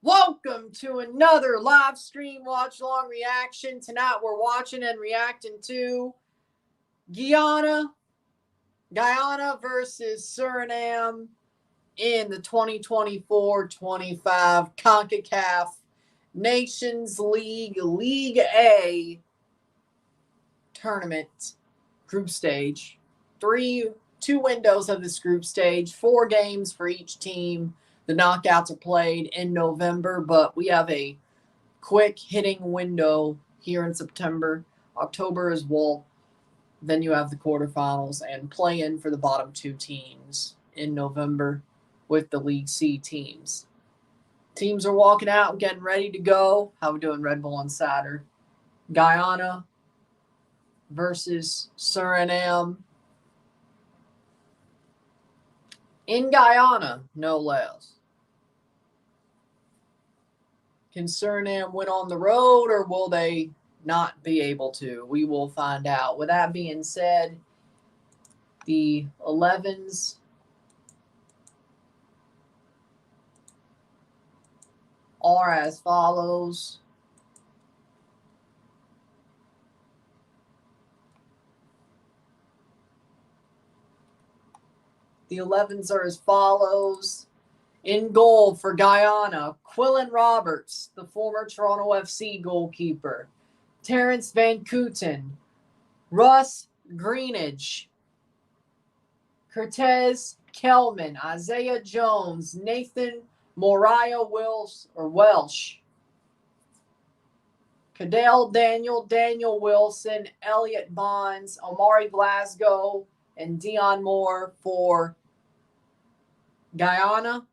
Welcome to another live stream watch long reaction. Tonight we're watching and reacting to Guyana versus Suriname in the 2024-25 CONCACAF Nations League League A tournament group stage. Two windows of this group stage, 4 games for each team. The knockouts are played in November, but we have a quick hitting window here in September. October is Wolff. Then you have the quarterfinals and play-in for the bottom 2 teams in November with the League C teams. Teams are walking out and getting ready to go. How we doing, Red Bull Insider? Guyana versus Suriname. In Guyana, no less. Can Suriname win on the road, or will they not be able to? We will find out. With that being said, the 11s are as follows. The 11s are as follows. In goal for Guyana, Quillen Roberts, the former Toronto FC goalkeeper. Terrence Van Kooten, Russ Greenidge, Cortez Kelman, Isaiah Jones, Nathan Moriah Welsh, Cadell Daniel Wilson, Elliot Bonds, Omari Glasgow, and Dion Moore for Guyana.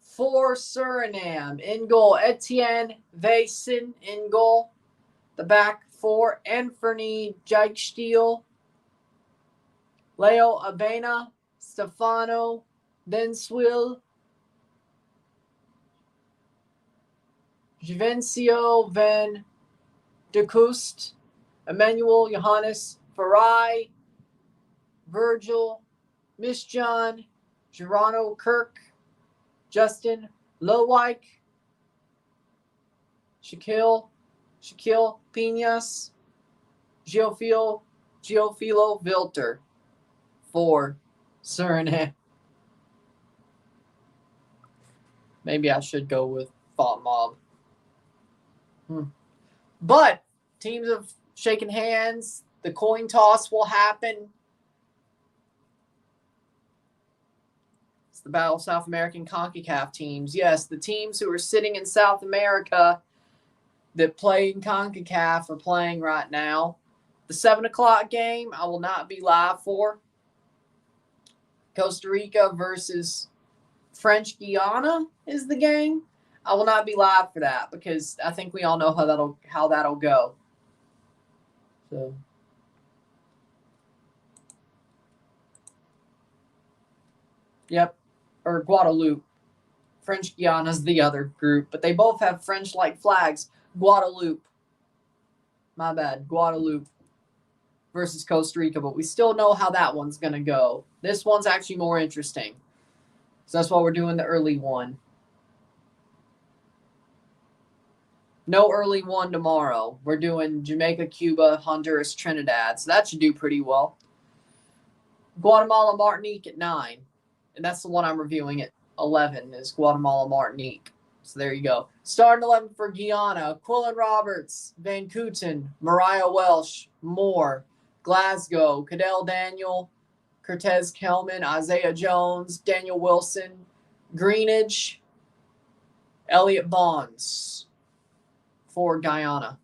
For Suriname, in goal, Etienne Vaesen in goal. The back 4, Anthony Dijksteel, Leo Abena, Stefano Denswil, Juvencio Van de Kust, Emmanuel Johannes Farai, Virgil Misjon, Geronimo Kirk, Justin Lowike, Shaquille Pinas, Gioffilo Vilter for Suriname. Maybe I should go with Thought Mob. But teams have shaken hands. The coin toss will happen. It's the Battle of South American CONCACAF teams. Yes, the teams who are sitting in South America that play in CONCACAF are playing right now. The 7 o'clock game I will not be live for. Costa Rica versus French Guyana is the game. I will not be live for that because I think we all know how that'll go. So yep. Or Guadeloupe. French Guyana's the other group, but they both have French-like flags. Guadeloupe. My bad. Guadeloupe versus Costa Rica, but we still know how that one's going to go. This one's actually more interesting. So that's why we're doing the early one. No early one tomorrow. We're doing Jamaica, Cuba, Honduras, Trinidad. So that should do pretty well. Guatemala, Martinique at 9. And that's the one I'm reviewing at 11 is Guatemala, Martinique. So there you go. Starting 11 for Guyana. Quillen Roberts, Van Kooten, Mariah Welsh, Moore, Glasgow, Cadell Daniel, Cortez Kelman, Isaiah Jones, Daniel Wilson, Greenidge, Elliot Bonds for Guyana.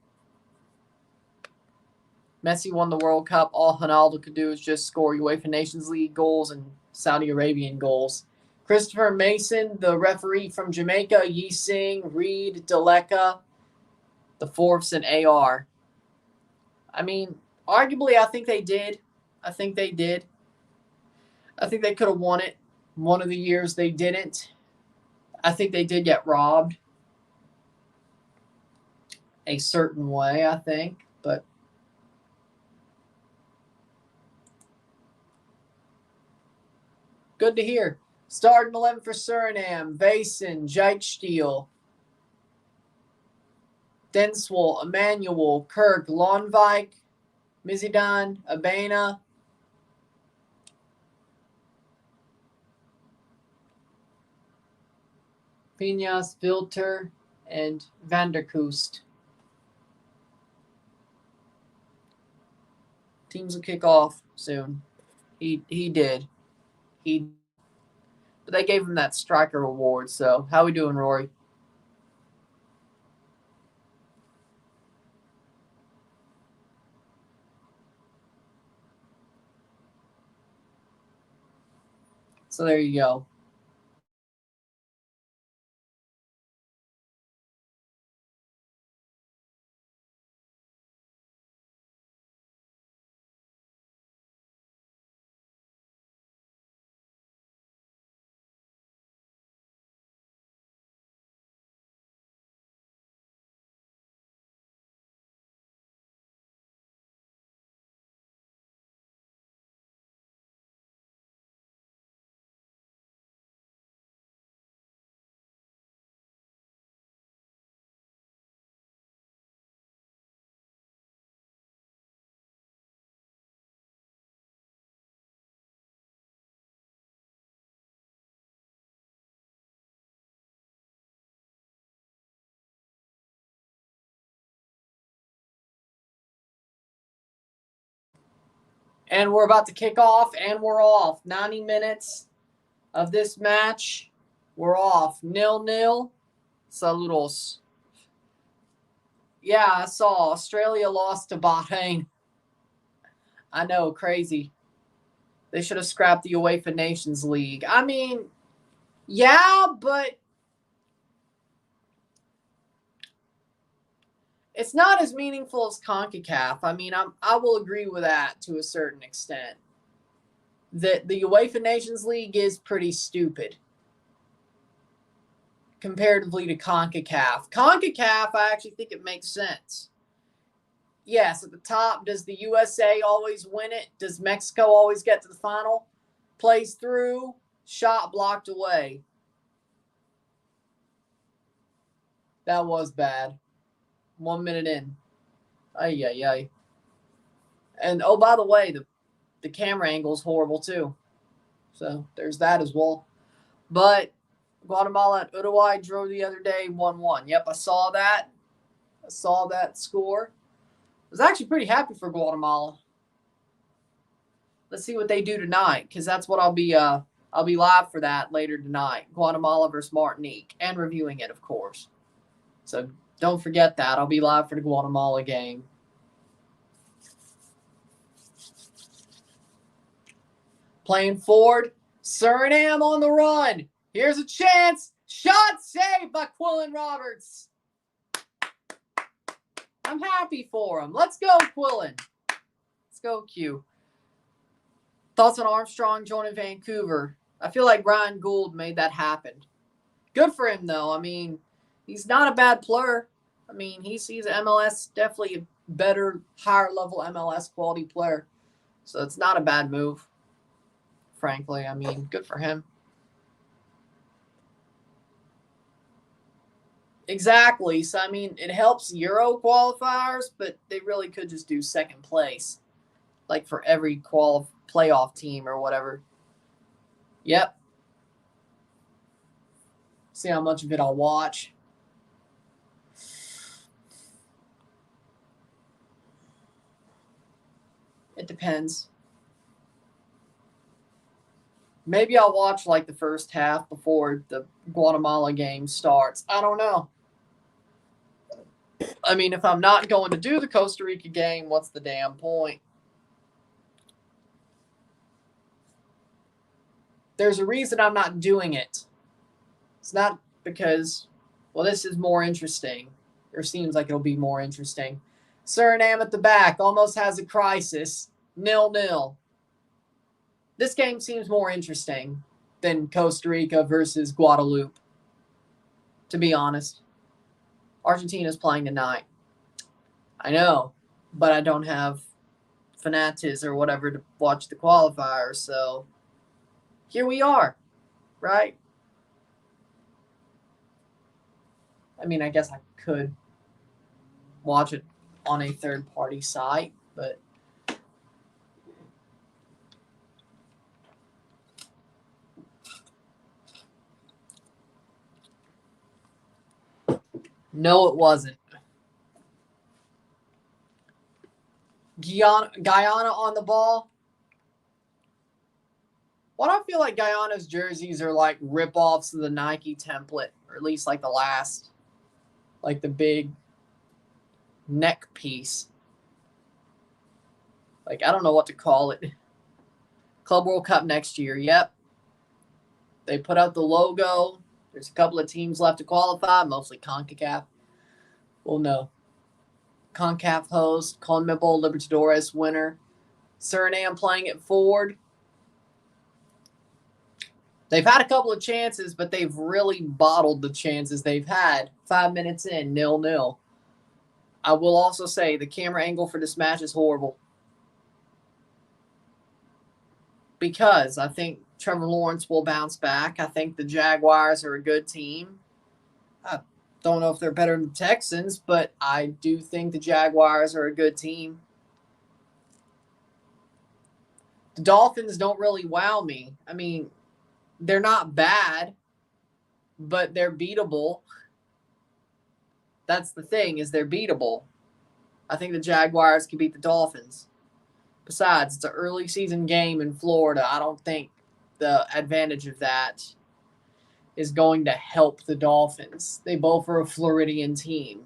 Messi won the World Cup. All Ronaldo could do is just score UEFA Nations League goals and Saudi Arabian goals. Christopher Mason, the referee from Jamaica, Yi Sing, Reed, Deleka, the Forbes, and AR. I mean, arguably, I think they did. I think they could have won it. One of the years they didn't. I think they did get robbed a certain way, I think. But good to hear. Starting 11 for Suriname: Vaesen, Jeitstiel, Denswol, Emmanuel, Kirk, Lonwijk, Mizidan, Abena, Pinas, Vilter, and Vanderkoost. Teams will kick off soon. He did. But they gave him that striker award. So how we doing, Rory? So there you go. And we're about to kick off, and we're off. 90 minutes of this match. We're off. 0-0. Saludos. Yeah, I saw Australia lost to Bahrain. I know, crazy. They should have scrapped the UEFA Nations League. I mean, yeah, but it's not as meaningful as CONCACAF. I mean, I will agree with that to a certain extent. The UEFA Nations League is pretty stupid comparatively to CONCACAF. CONCACAF, I actually think it makes sense. Yes, at the top, does the USA always win it? Does Mexico always get to the final? Plays through, shot blocked away. That was bad. 1 minute in. Ay, ay, ay. And, oh, by the way, the camera angle is horrible, too. So there's that as well. But Guatemala and Uruguay drew the other day 1-1. Yep, I saw that. I saw that score. I was actually pretty happy for Guatemala. Let's see what they do tonight, because that's what I'll be live for that later tonight. Guatemala versus Martinique, and reviewing it, of course. So don't forget that. I'll be live for the Guatemala game. Playing forward, Suriname on the run. Here's a chance. Shot saved by Quillen Roberts. I'm happy for him. Let's go, Quillen. Let's go, Q. Thoughts on Armstrong joining Vancouver? I feel like Ryan Gould made that happen. Good for him, though. I mean, he's not a bad player. I mean, he's MLS, definitely a better, higher-level MLS quality player. So it's not a bad move, frankly. I mean, good for him. Exactly. So, I mean, it helps Euro qualifiers, but they really could just do second place, like for every playoff team or whatever. Yep. See how much of it I'll watch. It depends. Maybe I'll watch like the first half before the Guatemala game starts. I don't know. I mean, if I'm not going to do the Costa Rica game, what's the damn point? There's a reason I'm not doing it. It's not because, well, this is more interesting. Or seems like it'll be more interesting. Suriname at the back almost has a crisis. 0-0. This game seems more interesting than Costa Rica versus Guadeloupe, to be honest. Argentina's playing tonight. I know, but I don't have Fanatiz or whatever to watch the qualifiers, so here we are, right? I mean, I guess I could watch it on a third-party site, but no, it wasn't. Guyana on the ball. Well, I feel like Guyana's jerseys are like rip-offs of the Nike template, or at least like the last, like the big neck piece. Like, I don't know what to call it. Club World Cup next year. Yep. They put out the logo. There's a couple of teams left to qualify, mostly CONCACAF. Well, no. CONCACAF host, CONMEBOL Libertadores winner. Suriname playing it forward. They've had a couple of chances, but they've really bottled the chances they've had. 5 minutes in, 0-0. I will also say the camera angle for this match is horrible. Because I think Trevor Lawrence will bounce back. I think the Jaguars are a good team. I don't know if they're better than the Texans, but I do think the Jaguars are a good team. The Dolphins don't really wow me. I mean, they're not bad, but they're beatable. That's the thing, is they're beatable. I think the Jaguars can beat the Dolphins. Besides, it's an early season game in Florida. I don't think the advantage of that is going to help the Dolphins. They both are a Floridian team.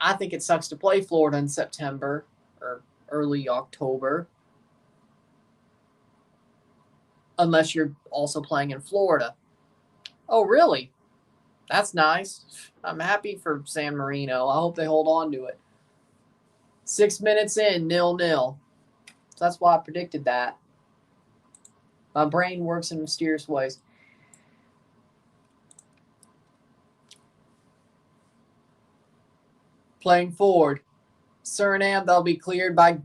I think it sucks to play Florida in September or early October. Unless you're also playing in Florida. Oh, really? That's nice. I'm happy for San Marino. I hope they hold on to it. 6 minutes in, 0-0. So that's why I predicted that. My brain works in mysterious ways. Playing forward. Suriname, they'll be cleared by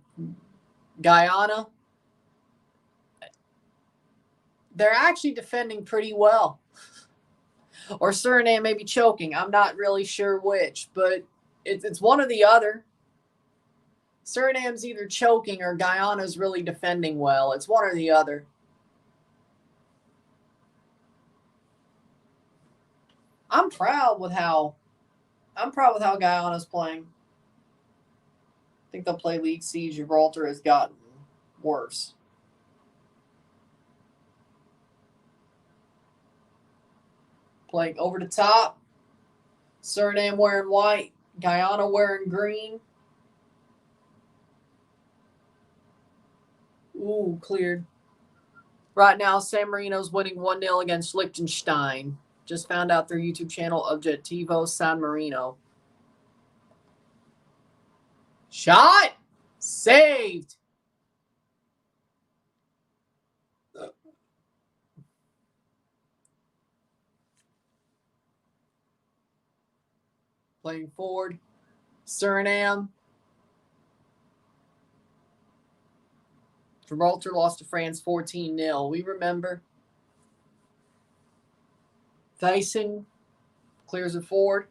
Guyana. They're actually defending pretty well. Or Suriname may be choking. I'm not really sure which, but it's one or the other. Suriname's either choking or Guyana's really defending well. It's one or the other. I'm proud with how Guyana's playing. I think they'll play League C. Gibraltar has gotten worse. Playing over the top. Suriname wearing white. Guyana wearing green. Ooh, cleared. Right now, San Marino's winning 1-0 against Liechtenstein. Just found out their YouTube channel, Objetivo San Marino. Shot! Saved! Playing forward. Suriname. Gibraltar lost to France 14-0. We remember. Tyson clears it forward.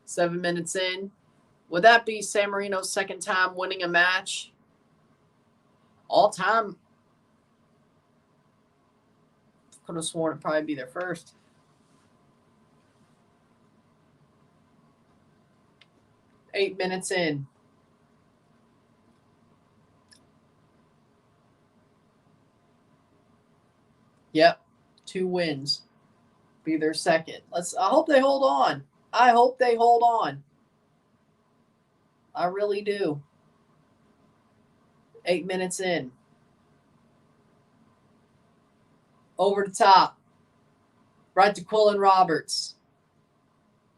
Seven minutes in. Would that be San Marino's second time winning a match? All time. Could have sworn it'd probably be their first. Eight minutes in. Yep. 2 wins. Be their second. I hope they hold on. I hope they hold on. I really do. 8 minutes in. Over the top. Right to Quillen Roberts.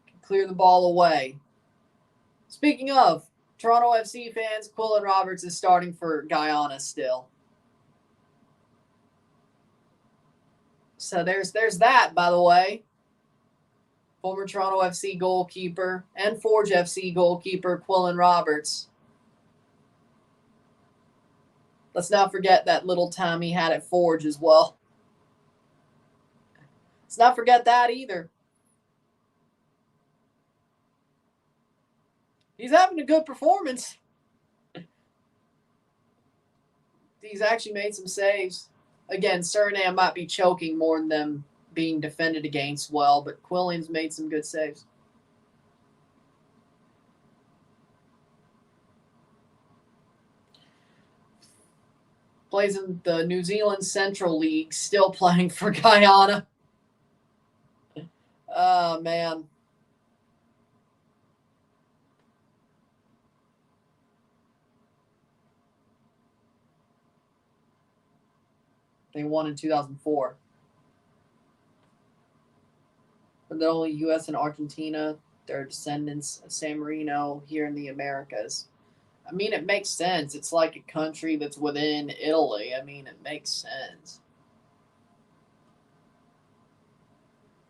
Can clear the ball away. Speaking of, Toronto FC fans, Quillen Roberts is starting for Guyana still. So there's that, by the way. Former Toronto FC goalkeeper and Forge FC goalkeeper Quillen Roberts. Let's not forget that little time he had at Forge as well. Let's not forget that either. He's having a good performance. He's actually made some saves. Again, Suriname might be choking more than them being defended against well, but Quillen's made some good saves. Plays in the New Zealand Central League, still playing for Guyana. Oh, man. They won in 2004. But they're only U.S. and Argentina. They're descendants of San Marino here in the Americas. I mean, it makes sense. It's like a country that's within Italy. I mean, it makes sense.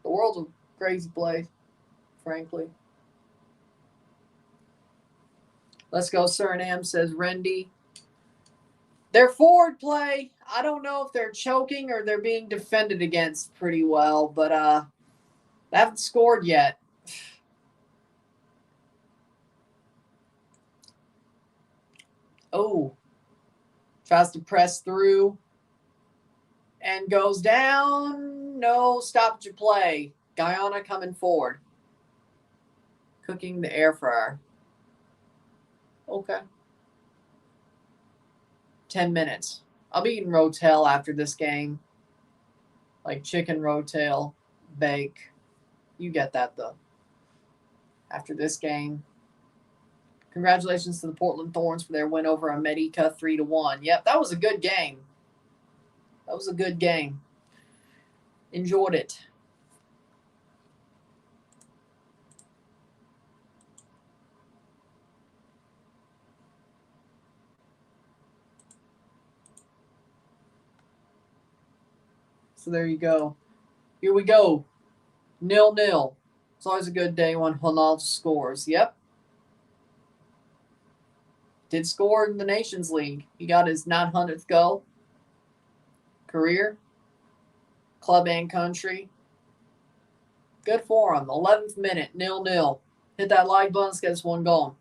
The world's a crazy place, frankly. Let's go, Suriname, says Rendy. Their forward play, I don't know if they're choking or they're being defended against pretty well, but they haven't scored yet. Oh, tries to press through and goes down. No, stopped your play. Guyana coming forward. Cooking the air fryer. Okay. 10 minutes. I'll be eating rotel after this game. Like chicken rotel, bake. You get that, though. After this game. Congratulations to the Portland Thorns for their win over America 3-1. Yep, that was a good game. That was a good game. Enjoyed it. So there you go. Here we go. 0-0. It's always a good day when Ronaldo scores. Yep. Did score in the Nations League. He got his 900th goal. Career. Club and country. Good for him. 11th minute. 0-0. Hit that like button. Let's get this one going.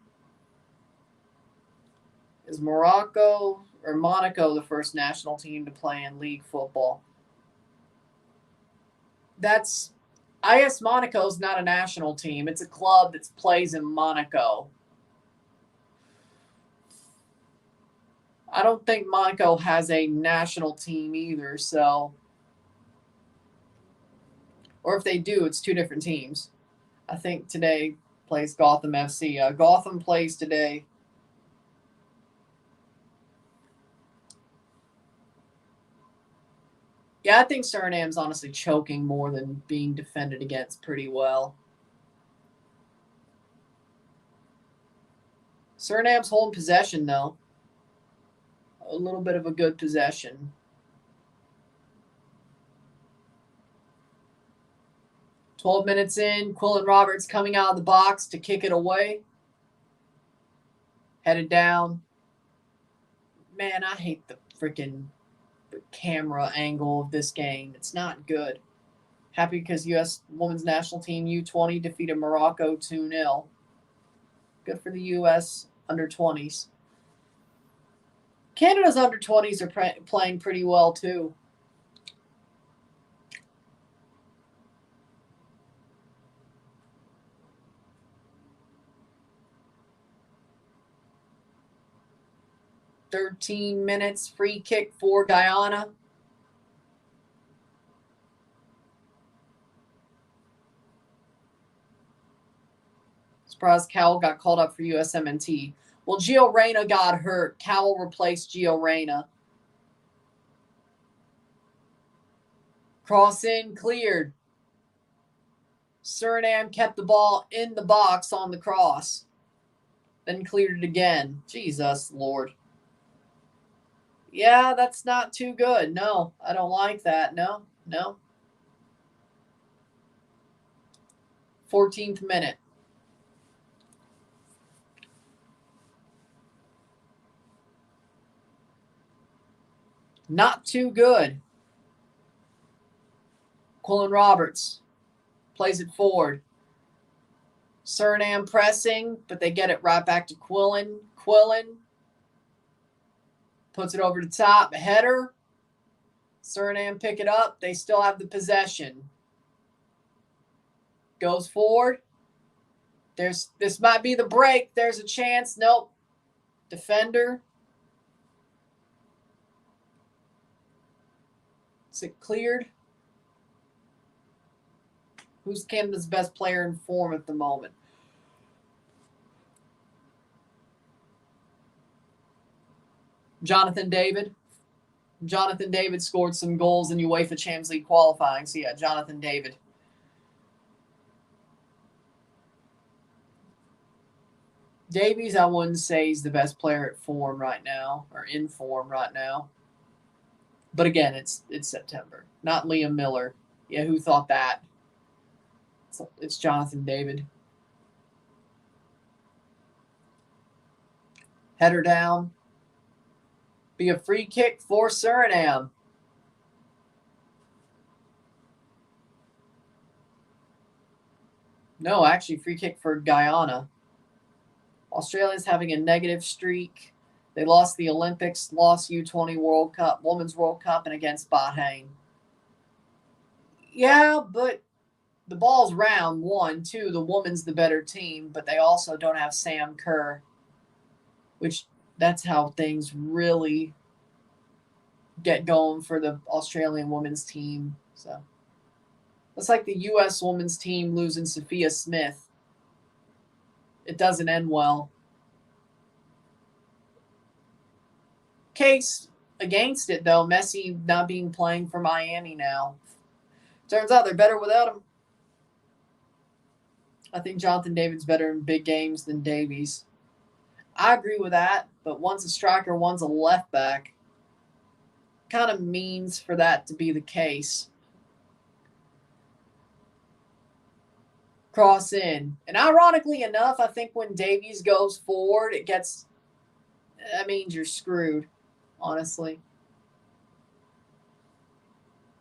Is Morocco or Monaco the first national team to play in league football? I guess Monaco's not a national team. It's a club that plays in Monaco. I don't think Monaco has a national team either, so. Or if they do, it's two different teams. I think today plays Gotham FC. Gotham plays today. Yeah, I think Suriname's honestly choking more than being defended against pretty well. Suriname's holding possession, though. A little bit of a good possession. "12 minutes in, Quillen Roberts coming out of the box to kick it away. Headed down. Man, I hate the freaking camera angle of this game. It's not good. Happy because U.S. Women's National Team U20 defeated Morocco 2-0. Good for the U.S. under-20s. Canada's under-20s are playing pretty well, too. "13 minutes, free kick for Guyana. Surprised Cowell got called up for USMNT. Well, Gio Reyna got hurt. Cowell replaced Gio Reyna. Cross in, cleared. Suriname kept the ball in the box on the cross. Then cleared it again. Jesus Lord. Yeah, that's not too good. No, I don't like that. No. 14th minute. Not too good. Quillen Roberts plays it forward. Suriname pressing, but they get it right back to Quillen. Quillen puts it over the top. Header. Suriname pick it up. They still have the possession. Goes forward. This might be the break. There's a chance. Nope. Defender. Is it cleared? Who's Canada's best player in form at the moment? Jonathan David. Jonathan David scored some goals in UEFA Champions League qualifying. So, yeah, Jonathan David. Davies, I wouldn't say he's the best player at form right now, or in form right now. But again, it's September. Not Liam Miller. Yeah, who thought that? It's Jonathan David. Header down. Be a free kick for Suriname. No, actually, free kick for Guyana. Australia's having a negative streak. They lost the Olympics, lost U20 World Cup, Women's World Cup, and against Bahrain. Yeah, but the ball's round, 1. 2, the woman's the better team, but they also don't have Sam Kerr, which that's how things really get going for the Australian women's team. So it's like the U.S. women's team losing Sophia Smith. It doesn't end well. Case against it, though, Messi not being playing for Miami now. Turns out they're better without him. I think Jonathan David's better in big games than Davies. I agree with that, but one's a striker, one's a left back. Kind of means for that to be the case. Cross in. And ironically enough, I think when Davies goes forward, that means you're screwed, honestly.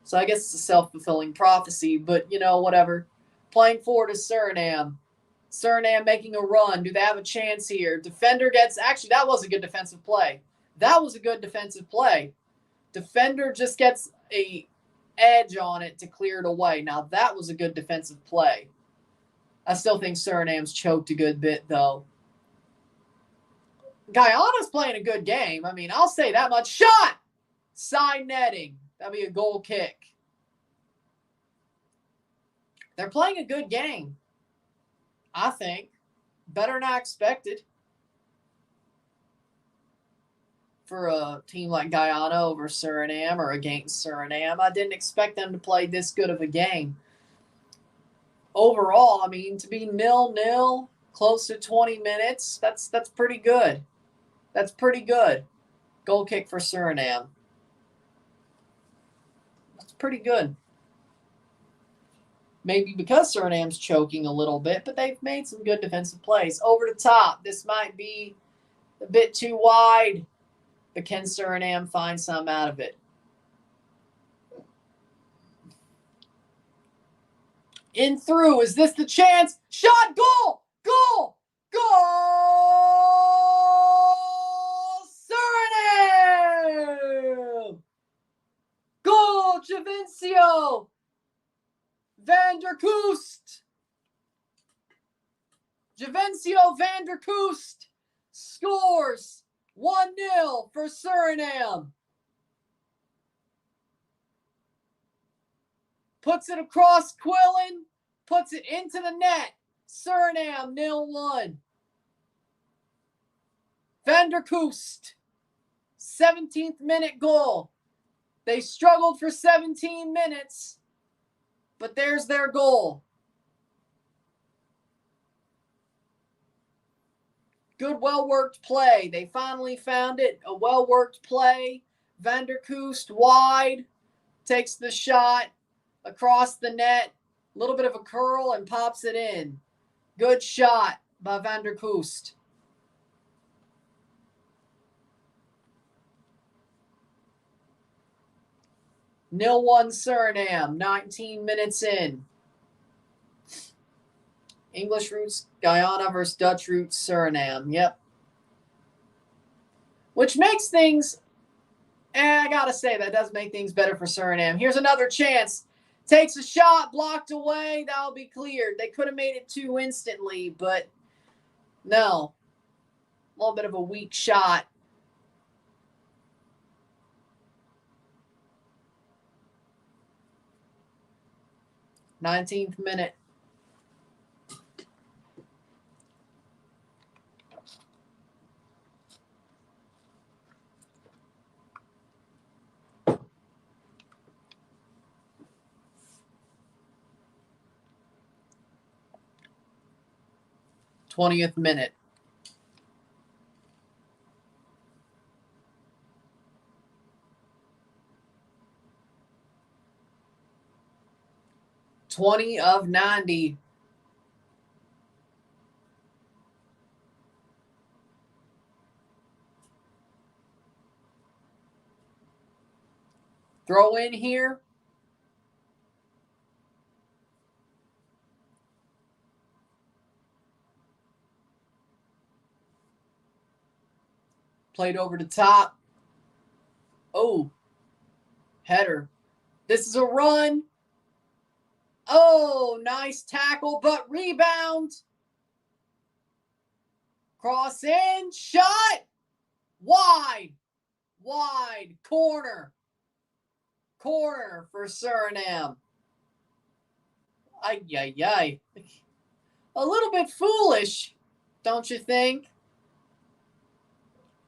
So I guess it's a self-fulfilling prophecy, but, whatever. Playing forward is Suriname. Suriname making a run. Do they have a chance here? Defender gets... Actually, that was a good defensive play. Defender just gets a edge on it to clear it away. Now, that was a good defensive play. I still think Suriname's choked a good bit, though. Guyana's playing a good game. I mean, I'll say that much. Shot! Side netting. That'd be a goal kick. They're playing a good game, I think. Better than I expected for a team like Guyana over Suriname or against Suriname. I didn't expect them to play this good of a game. Overall, I mean, to be 0-0, close to 20 minutes, that's pretty good. That's pretty good. Goal kick for Suriname. That's pretty good. Maybe because Suriname's choking a little bit, but they've made some good defensive plays. Over the top. This might be a bit too wide, but can Suriname find some out of it? In through. Is this the chance? Shot! Goal! Goal! Goal! Suriname! Goal! Javincio! Van der Koost. Javincio Van der Koost scores 1-0 for Suriname. Puts it across Quillen. Puts it into the net. Suriname 0-1. Van der Koost. 17th minute goal. They struggled for 17 minutes. But there's their goal. Good, well-worked play. They finally found it. A well-worked play. Van der Koost wide. Takes the shot across the net. A little bit of a curl and pops it in. Good shot by Van der Koost. Nil 1 Suriname, 19 minutes in. English roots Guyana versus Dutch roots Suriname. Yep. Which makes things, I gotta say, that does make things better for Suriname. Here's another chance. Takes a shot, blocked away. That'll be cleared. They could have made it 2 instantly, but no. A little bit of a weak shot. Nineteenth minute. Twentieth minute. $20 of 90. Throw in here. Played over the top. Oh, header. This is a run. Oh, nice tackle, but rebound. Cross in, shot. Wide. Corner for Suriname. Ay. A little bit foolish, don't you think?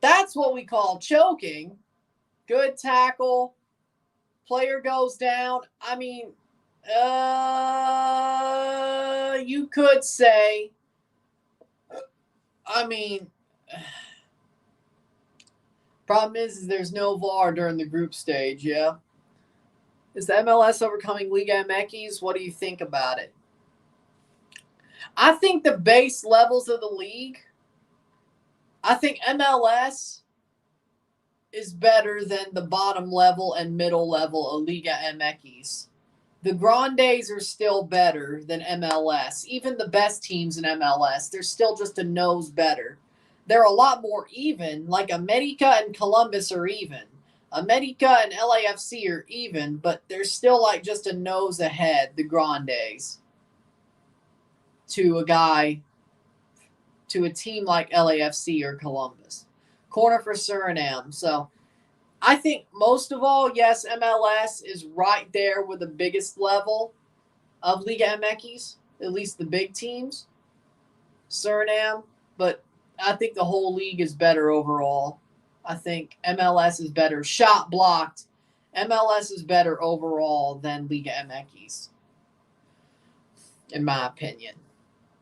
That's what we call choking. Good tackle. Player goes down. I mean, you could say, problem is there's no VAR during the group stage, yeah? Is the MLS overcoming Liga MX? What do you think about it? I think the base levels of the league, I think MLS is better than the bottom level and middle level of Liga MX. The Grandes are still better than MLS. Even the best teams in MLS, they're still just a nose better. They're a lot more even, like America and Columbus are even. America and LAFC are even, but they're still like just a nose ahead, the Grandes, to a team like LAFC or Columbus. Corner for Suriname. So I think most of all, yes, MLS is right there with the biggest level of Liga MX, at least the big teams. Suriname, but I think the whole league is better overall. I think MLS is better. Shot blocked. MLS is better overall than Liga MX, in my opinion.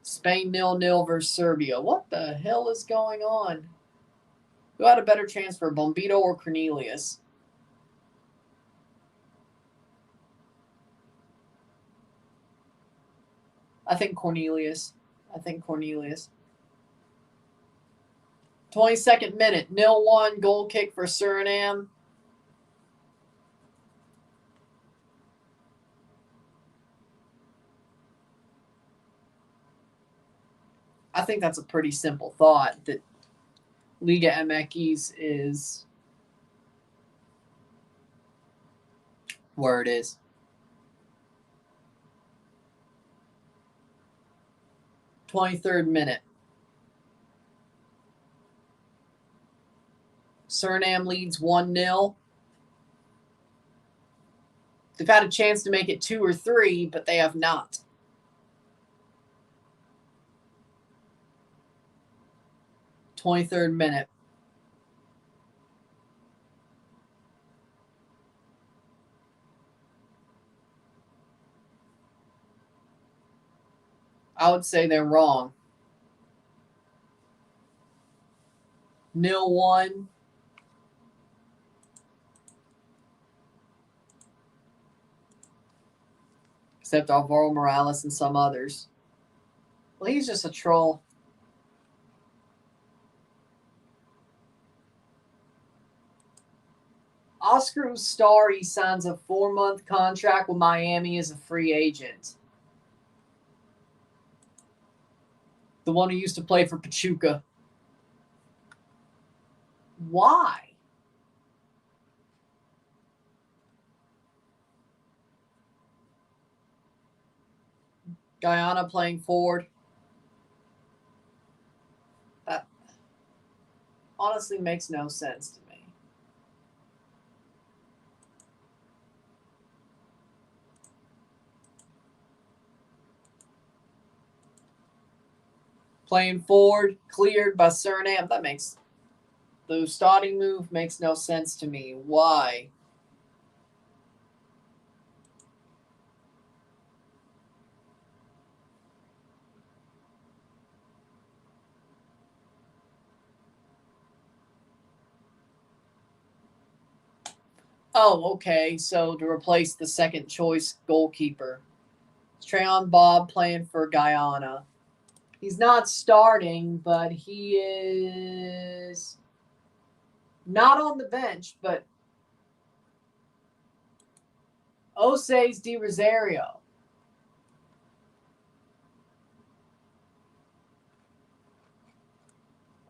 Spain 0-0 versus Serbia. What the hell is going on? Who had a better transfer, Bombito or Cornelius? I think Cornelius. 22nd minute, 0-1 goal kick for Suriname. I think that's a pretty simple thought, that Liga MX is where it is. Twenty-third minute. Suriname leads 1-0. They've had a chance to make it 2 or 3, but they have not. Twenty-third minute. I would say they're wrong. 0-1. Except Alvaro Morales and some others. Well, he's just a troll. Oscar Ustari signs a 4-month contract with Miami as a free agent. The one who used to play for Pachuca. Why? Guyana playing forward. That honestly makes no sense to me. Playing forward, cleared by Suriname. That makes the starting move makes no sense to me. Why? Oh, okay. So to replace the second choice goalkeeper. Trayon Bob playing for Guyana. He's not starting, but he is not on the bench, but Ose's de Rosario.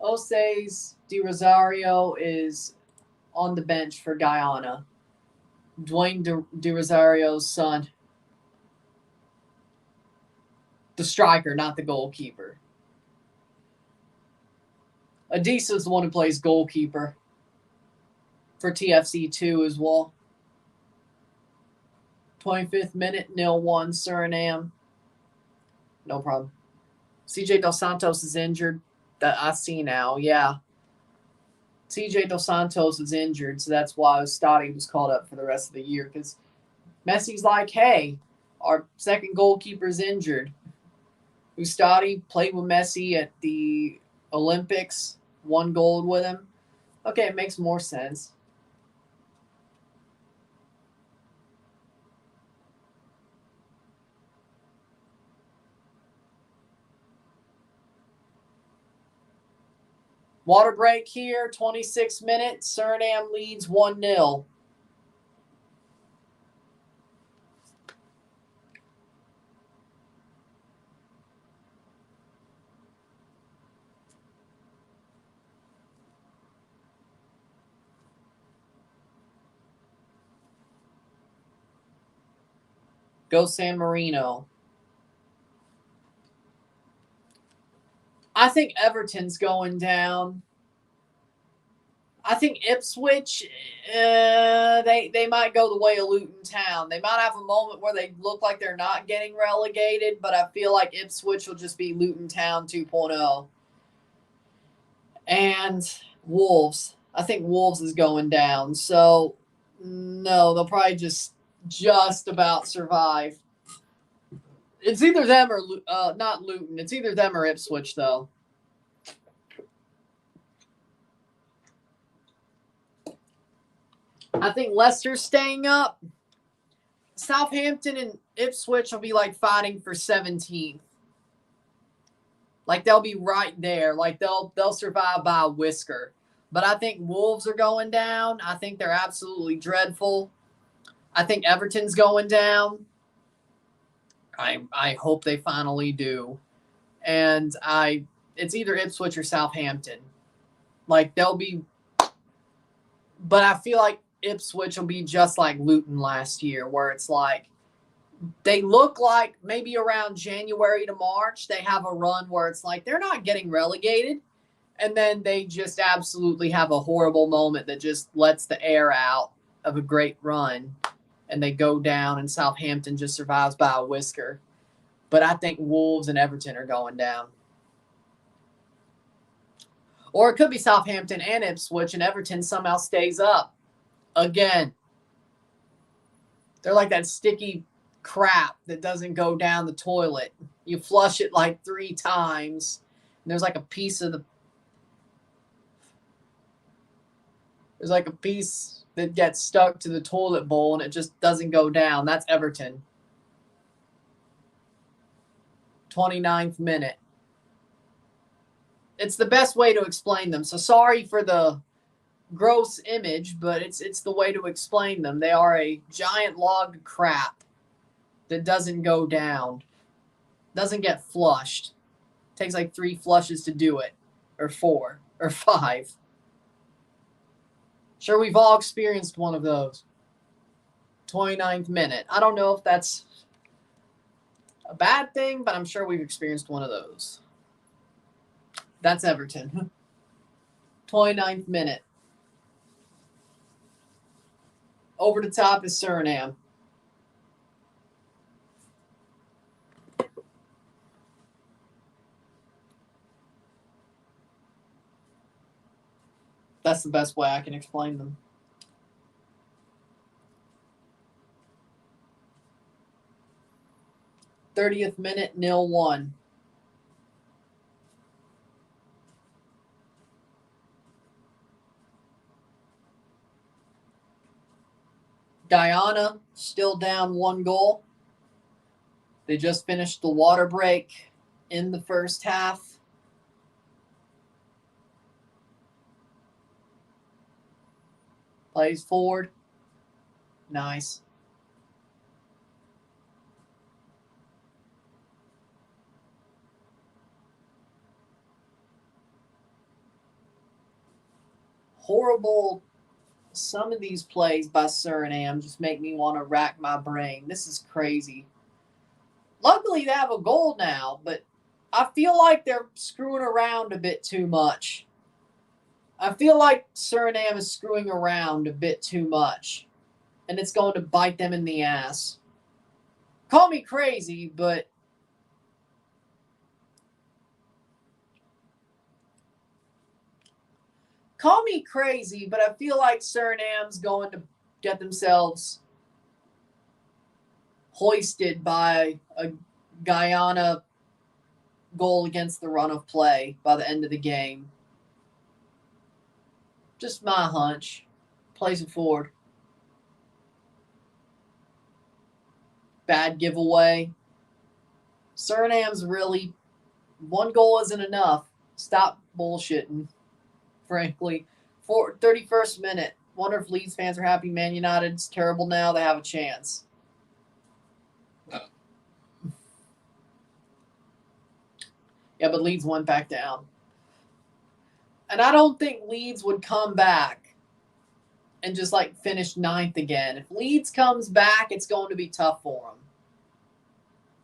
Ose's de Rosario is on the bench for Guyana. Dwayne de Rosario's son. The striker, not the goalkeeper. Adisa's the one who plays goalkeeper for TFC2 as well. 25th minute, 0-1 Suriname. No problem. CJ Dos Santos is injured. That I see now, yeah. CJ Dos Santos is injured, so that's why Ustari was called up for the rest of the year, because Messi's like, hey, our second goalkeeper's injured. Ustari played with Messi at the Olympics, won gold with him. Okay, it makes more sense. Water break here, 26 minutes. Suriname leads 1-0. Go San Marino. I think Everton's going down. I think Ipswich, they might go the way of Luton Town. They might have a moment where they look like they're not getting relegated, but I feel like Ipswich will just be Luton Town 2.0. And Wolves. I think Wolves is going down. So, no, they'll probably just about survive. It's either them or not Luton. It's either them or Ipswich, though. I think Leicester's staying up. Southampton and Ipswich will be like fighting for 17th. Like they'll be right there. Like they'll survive by a whisker. But I think Wolves are going down. I think they're absolutely dreadful. I think Everton's going down. I hope they finally do. And it's either Ipswich or Southampton. Like they'll be, but I feel like Ipswich will be just like Luton last year, where it's like they look like maybe around January to March, they have a run where it's like they're not getting relegated. And then they just absolutely have a horrible moment that just lets the air out of a great run. And they go down and Southampton just survives by a whisker. But I think Wolves and Everton are going down. Or it could be Southampton and Ipswich and Everton somehow stays up. Again. They're like that sticky crap that doesn't go down the toilet. You flush it like 3 times. And there's like a piece that gets stuck to the toilet bowl and it just doesn't go down. That's Everton. 29th minute. It's the best way to explain them. So sorry for the gross image, but it's the way to explain them. They are a giant log of crap that doesn't go down, doesn't get flushed. Takes like 3 flushes to do it, or 4, or 5. Sure, we've all experienced one of those. 29th minute. I don't know if that's a bad thing, but I'm sure we've experienced one of those. That's Everton. 29th minute. Over the top is Suriname. That's the best way I can explain them. '30th minute, 0-1. Guyana still down 1 goal. They just finished the water break in the first half. Plays forward. Nice. Horrible. Some of these plays by Suriname just make me want to rack my brain. This is crazy. Luckily, they have a goal now, but I feel like they're screwing around a bit too much. I feel like Suriname is screwing around a bit too much, and it's going to bite them in the ass. Call me crazy, but I feel like Suriname's going to get themselves hoisted by a Guyana goal against the run of play by the end of the game. Just my hunch. Plays it forward. Bad giveaway. Suriname's really, 1 goal isn't enough. Stop bullshitting, frankly. 31st minute. Wonder if Leeds fans are happy Man United's terrible now. They have a chance. Yeah, but Leeds went back down. And I don't think Leeds would come back and just like finish 9th again. If Leeds comes back, it's going to be tough for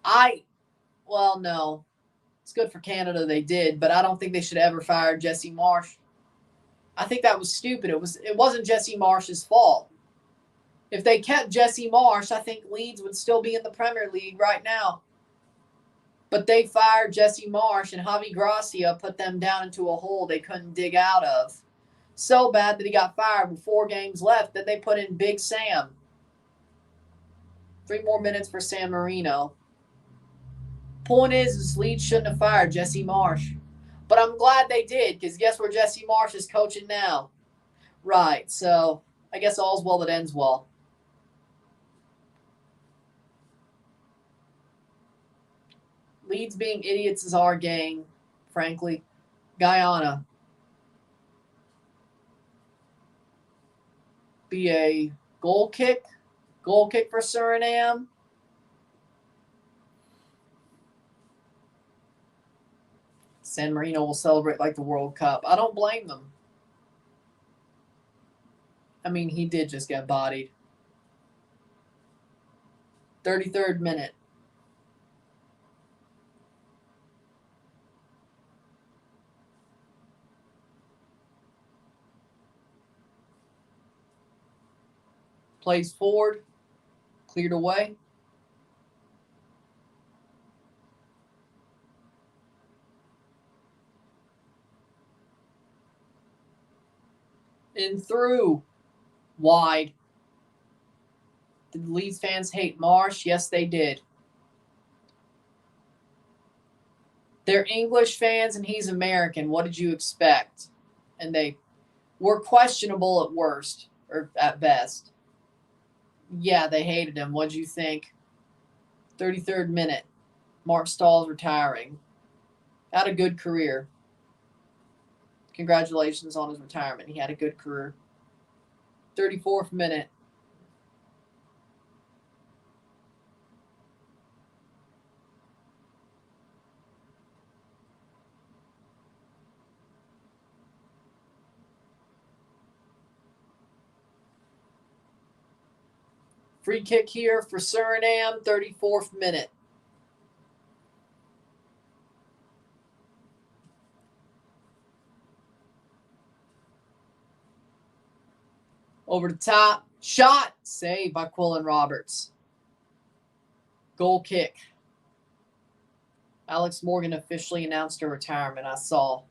them. Well, no. It's good for Canada they did, but I don't think they should ever fire Jesse Marsch. I think that was stupid. It wasn't Jesse Marsch's fault. If they kept Jesse Marsch, I think Leeds would still be in the Premier League right now. But they fired Jesse Marsch, and Javi Gracia put them down into a hole they couldn't dig out of. So bad that he got fired with 4 games left. Then they put in Big Sam. 3 more minutes for San Marino. Point is Leeds shouldn't have fired Jesse Marsch. But I'm glad they did, because guess where Jesse Marsch is coaching now? Right, so I guess all's well that ends well. Leeds being idiots is our game, frankly. Guyana. Be a goal kick. Goal kick for Suriname. San Marino will celebrate like the World Cup. I don't blame them. I mean, he did just get bodied. 33rd minute. Plays forward. Cleared away. In through. Wide. Did Leeds fans hate Marsch? Yes, they did. They're English fans and he's American. What did you expect? And they were questionable at worst, or at best. Yeah, they hated him. What'd you think? 33rd minute. Mark Stahl's retiring. Had a good career. Congratulations on his retirement. He had a good career. 34th minute. Free kick here for Suriname, 34th minute. Over the top. Shot. Saved by Quillen Roberts. Goal kick. Alex Morgan officially announced her retirement. I saw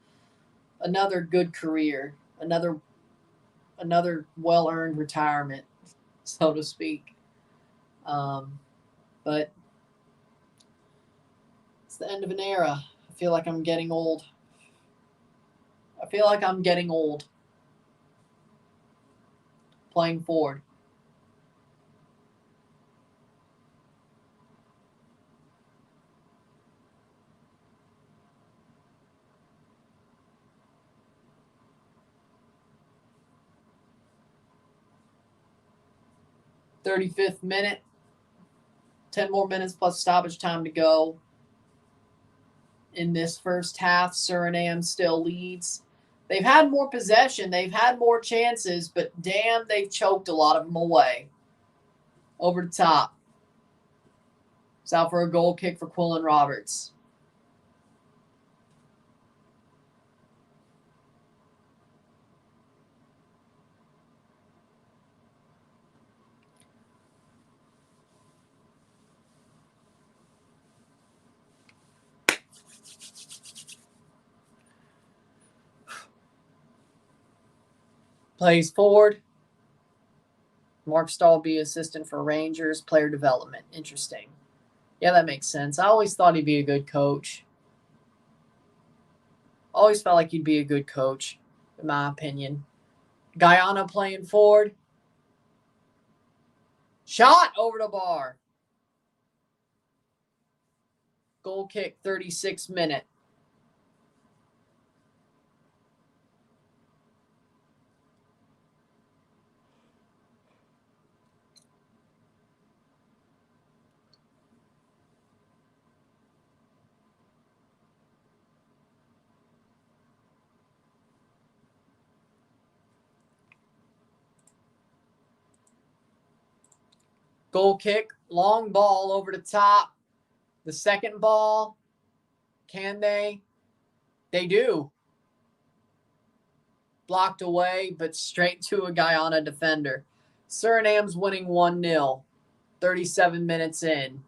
another good career. Another well-earned retirement, so to speak. But it's the end of an era. I feel like I'm getting old. Playing forward. "35th minute. 10 more minutes plus stoppage time to go. In this first half, Suriname still leads. They've had more possession. They've had more chances, but damn, they've choked a lot of them away. Over the top. It's out for a goal kick for Quillen Roberts. Plays forward. Mark Stahl be assistant for Rangers, player development. Interesting. Yeah, that makes sense. I always thought he'd be a good coach. Always felt like he'd be a good coach, in my opinion. Guyana playing forward. Shot over the bar. Goal kick, 36th minute. Goal kick, long ball over the top. The second ball, can they? They do. Blocked away, but straight to a Guyana defender. Suriname's winning 1-0, 37 minutes in.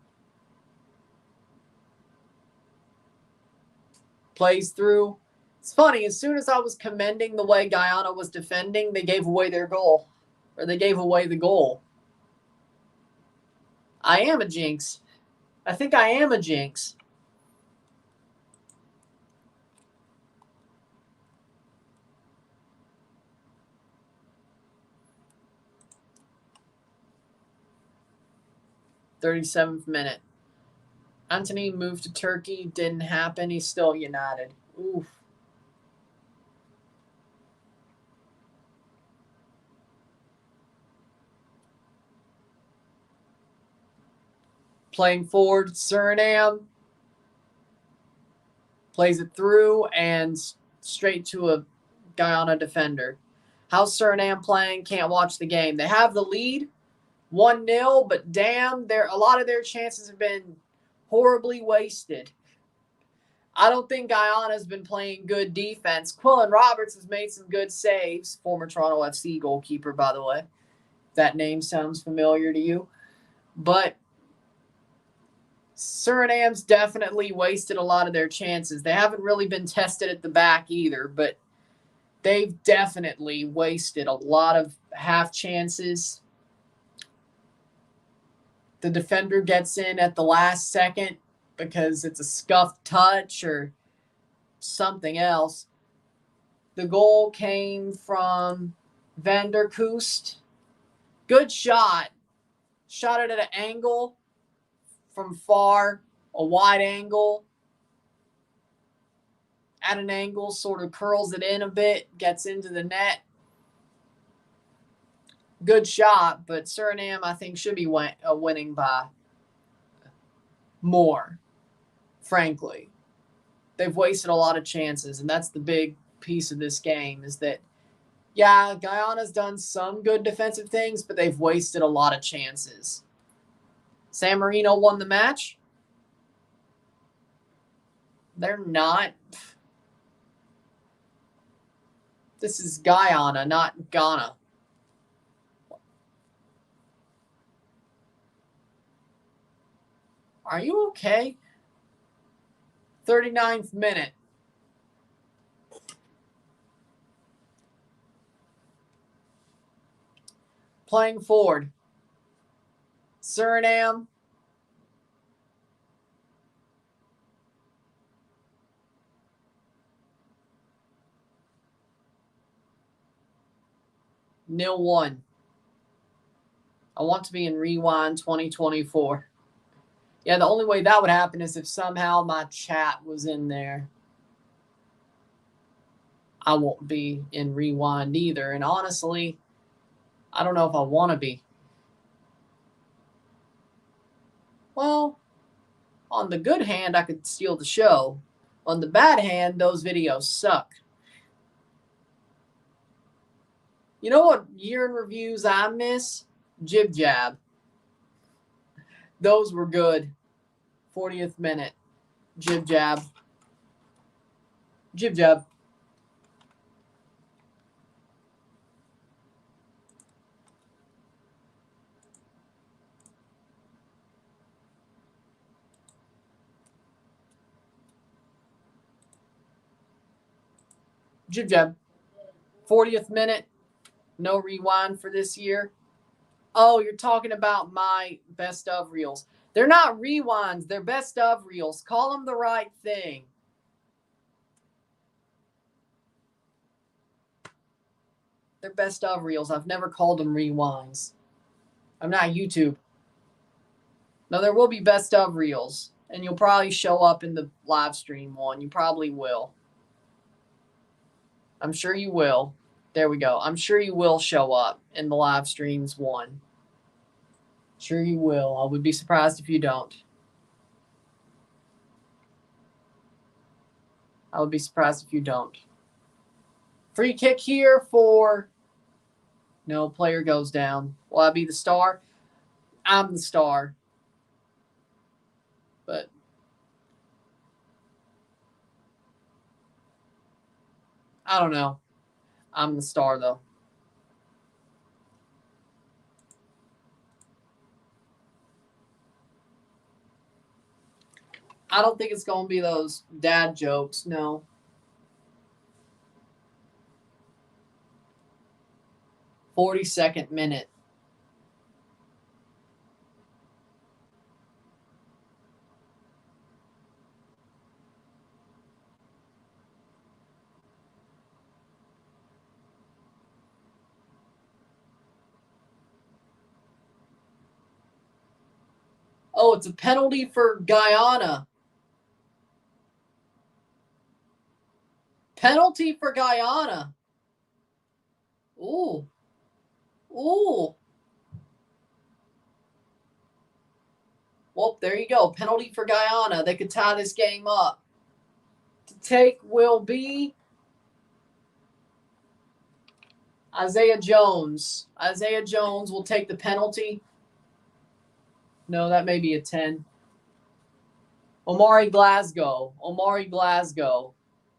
Plays through. It's funny, as soon as I was commending the way Guyana was defending, they gave away their goal. Or they gave away the goal. I am a jinx. I think I am a jinx. "37th minute. Anthony moved to Turkey. Didn't happen. He's still United. Oof. Playing forward, Suriname. Plays it through and straight to a Guyana defender. How's Suriname playing? Can't watch the game. They have the lead, 1-0, but damn, a lot of their chances have been horribly wasted. I don't think Guyana's been playing good defense. Quillen Roberts has made some good saves. Former Toronto FC goalkeeper, by the way. That name sounds familiar to you. But Suriname's definitely wasted a lot of their chances. They haven't really been tested at the back either, but they've definitely wasted a lot of half chances. The defender gets in at the last second because it's a scuffed touch or something else. The goal came from Van der Koost. Good shot. Shot it at an angle from far. a wide angle. At an angle, sort of curls it in a bit, gets into the net. Good shot, but Suriname, I think, should be winning by more, frankly. They've wasted a lot of chances, and that's the big piece of this game is that, yeah, Guyana's done some good defensive things, but they've wasted a lot of chances. San Marino won the match. They're not. This is Guyana, not Ghana. Are you okay? 39th minute. Playing forward. Suriname. Nil 1. I want to be in Rewind 2024. Yeah, the only way that would happen is if somehow my chat was in there. I won't be in Rewind either. And honestly, I don't know if I want to be. Well, on the good hand, I could steal the show. On the bad hand, those videos suck. You know what year in reviews I miss? Jib Jab. Those were good. 40th minute. Jib Jab. Jib Jab. Jib Jab. 40th minute. No rewind for this year. Oh, you're talking about my best of reels. They're not rewinds. They're best of reels. Call them the right thing. They're best of reels. I've never called them rewinds. I'm not YouTube. No, there will be best of reels. And you'll probably show up in the live stream one. You probably will. I'm sure you will. There we go. I'm sure you will show up in the live streams one. Sure you will. I would be surprised if you don't. I would be surprised if you don't. Free kick here for... No, player goes down. Will I be the star? I'm the star. But... I don't know. I'm the star, though. I don't think it's going to be those dad jokes, no. .42 minute. Oh, it's a penalty for Guyana. Penalty for Guyana. Ooh. Ooh. Well, there you go. Penalty for Guyana. They could tie this game up. To take will be Isaiah Jones. Isaiah Jones will take the penalty. No, that may be a 10. Omari Glasgow. Omari Glasgow.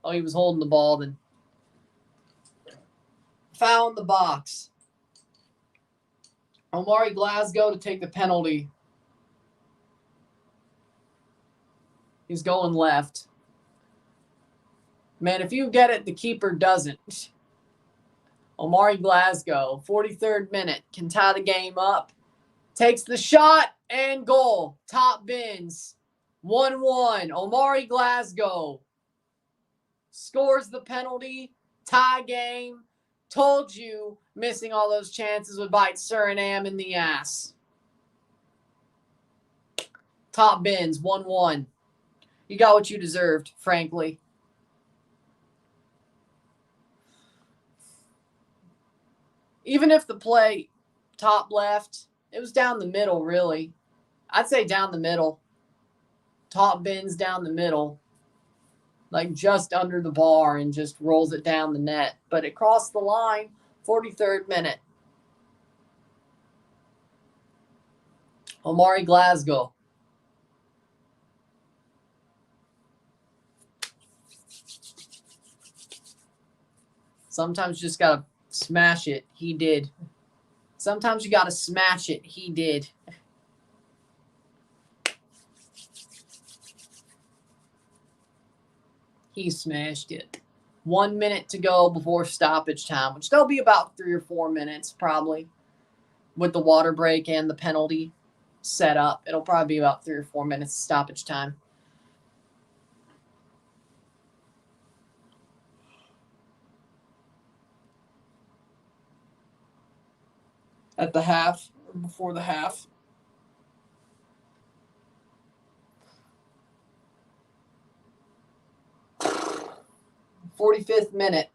Oh, he was holding the ball then. Found the box. Omari Glasgow to take the penalty. He's going left. Man, if you get it, the keeper doesn't. Omari Glasgow, 43rd minute, can tie the game up. Takes the shot and goal. Top bins. 1-1. Omari Glasgow scores the penalty. Tie game. Told you missing all those chances would bite Suriname in the ass. Top bins, 1-1. You got what you deserved, frankly. Even if the play top left, it was down the middle, really. I'd say down the middle. Top bins down the middle. Like just under the bar and just rolls it down the net. But it crossed the line, 43rd minute. Omari Glasgow. Sometimes you just got to smash it. He did. Sometimes you got to smash it. He did. He smashed it. 1 minute to go before stoppage time, which there'll be about 3 or 4 minutes probably with the water break and the penalty set up. It'll probably be about 3 or 4 minutes stoppage time. At the half or before the half. "45th minute.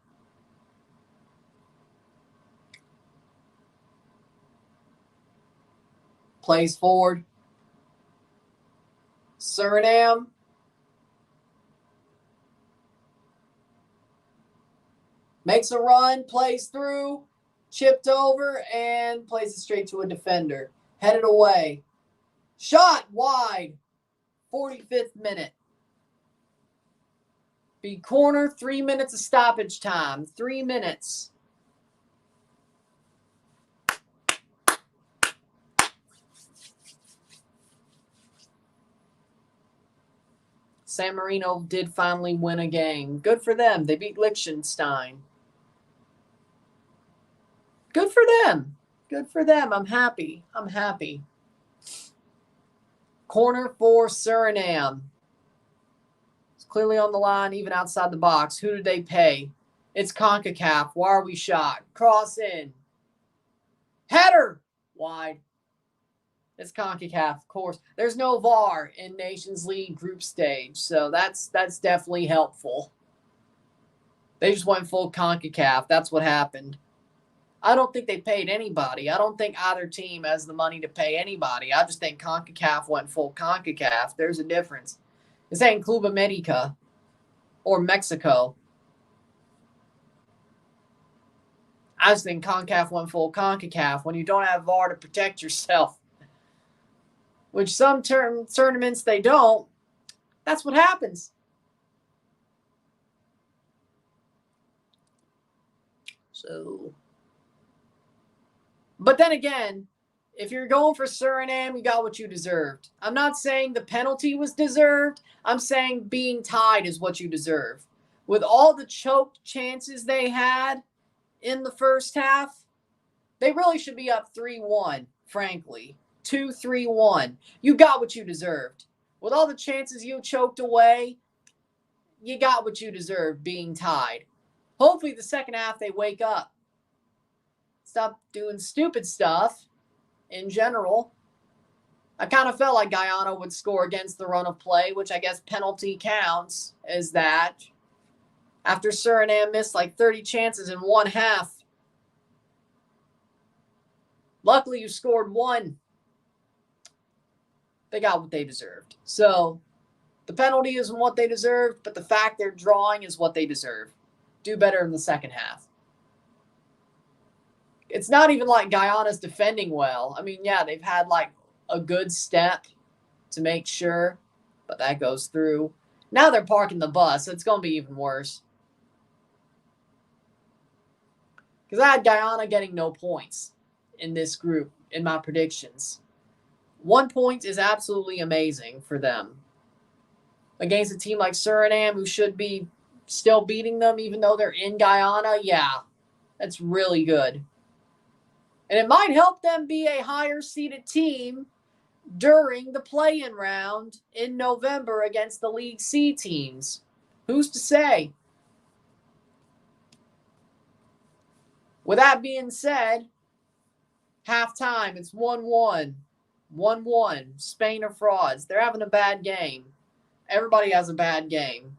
Plays forward. Suriname. Makes a run, plays through, chipped over, and plays it straight to a defender. Headed away. Shot wide. 45th minute. Be corner, 3 minutes of stoppage time. 3 minutes. San Marino did finally win a game. Good for them. They beat Liechtenstein. Good for them. Good for them. I'm happy. I'm happy. Corner for Suriname. It's clearly on the line, even outside the box. Who did they pay? It's CONCACAF. Why are we shot? Cross in. Header. Wide. It's CONCACAF, of course. There's no VAR in Nations League group stage, so that's definitely helpful. They just went full CONCACAF. That's what happened. I don't think they paid anybody. I don't think either team has the money to pay anybody. I just think CONCACAF went full CONCACAF. There's a difference. This ain't Club America or Mexico. I just think CONCACAF went full CONCACAF when you don't have VAR to protect yourself. Which some tournaments they don't. That's what happens. So, but then again, if you're going for Suriname, you got what you deserved. I'm not saying the penalty was deserved. I'm saying being tied is what you deserve. With all the choked chances they had in the first half, they really should be up 3-1, frankly. 2-3-1. You got what you deserved. With all the chances you choked away, you got what you deserved being tied. Hopefully the second half they wake up. Stop doing stupid stuff in general. I kind of felt like Guyana would score against the run of play, which I guess penalty counts as that. After Suriname missed like 30 chances in one half. Luckily you scored one. They got what they deserved. So the penalty isn't what they deserved, but the fact they're drawing is what they deserve. Do better in the second half. It's not even like Guyana's defending well. I mean, yeah, they've had like a good step to make sure, but that goes through. Now they're parking the bus, so it's going to be even worse. Because I had Guyana getting no points in this group in my predictions. 1 point is absolutely amazing for them. Against a team like Suriname, who should be still beating them even though they're in Guyana, yeah, that's really good. And it might help them be a higher-seeded team during the play-in round in November against the League C teams. Who's to say? With that being said, halftime, it's 1-1. 1-1. Spain are frauds. They're having a bad game. Everybody has a bad game.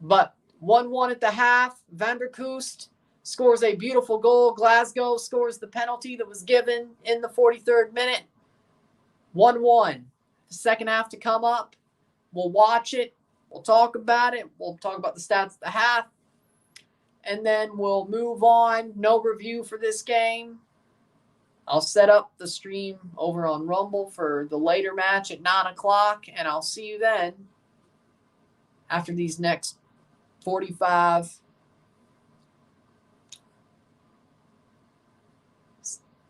But 1-1 at the half. Van der Koost scores a beautiful goal. Glasgow scores the penalty that was given in the 43rd minute. 1-1. The second half to come up. We'll watch it. We'll talk about it. We'll talk about the stats at the half. And then we'll move on. No review for this game. I'll set up the stream over on Rumble for the later match at 9 o'clock, and I'll see you then after these next 45.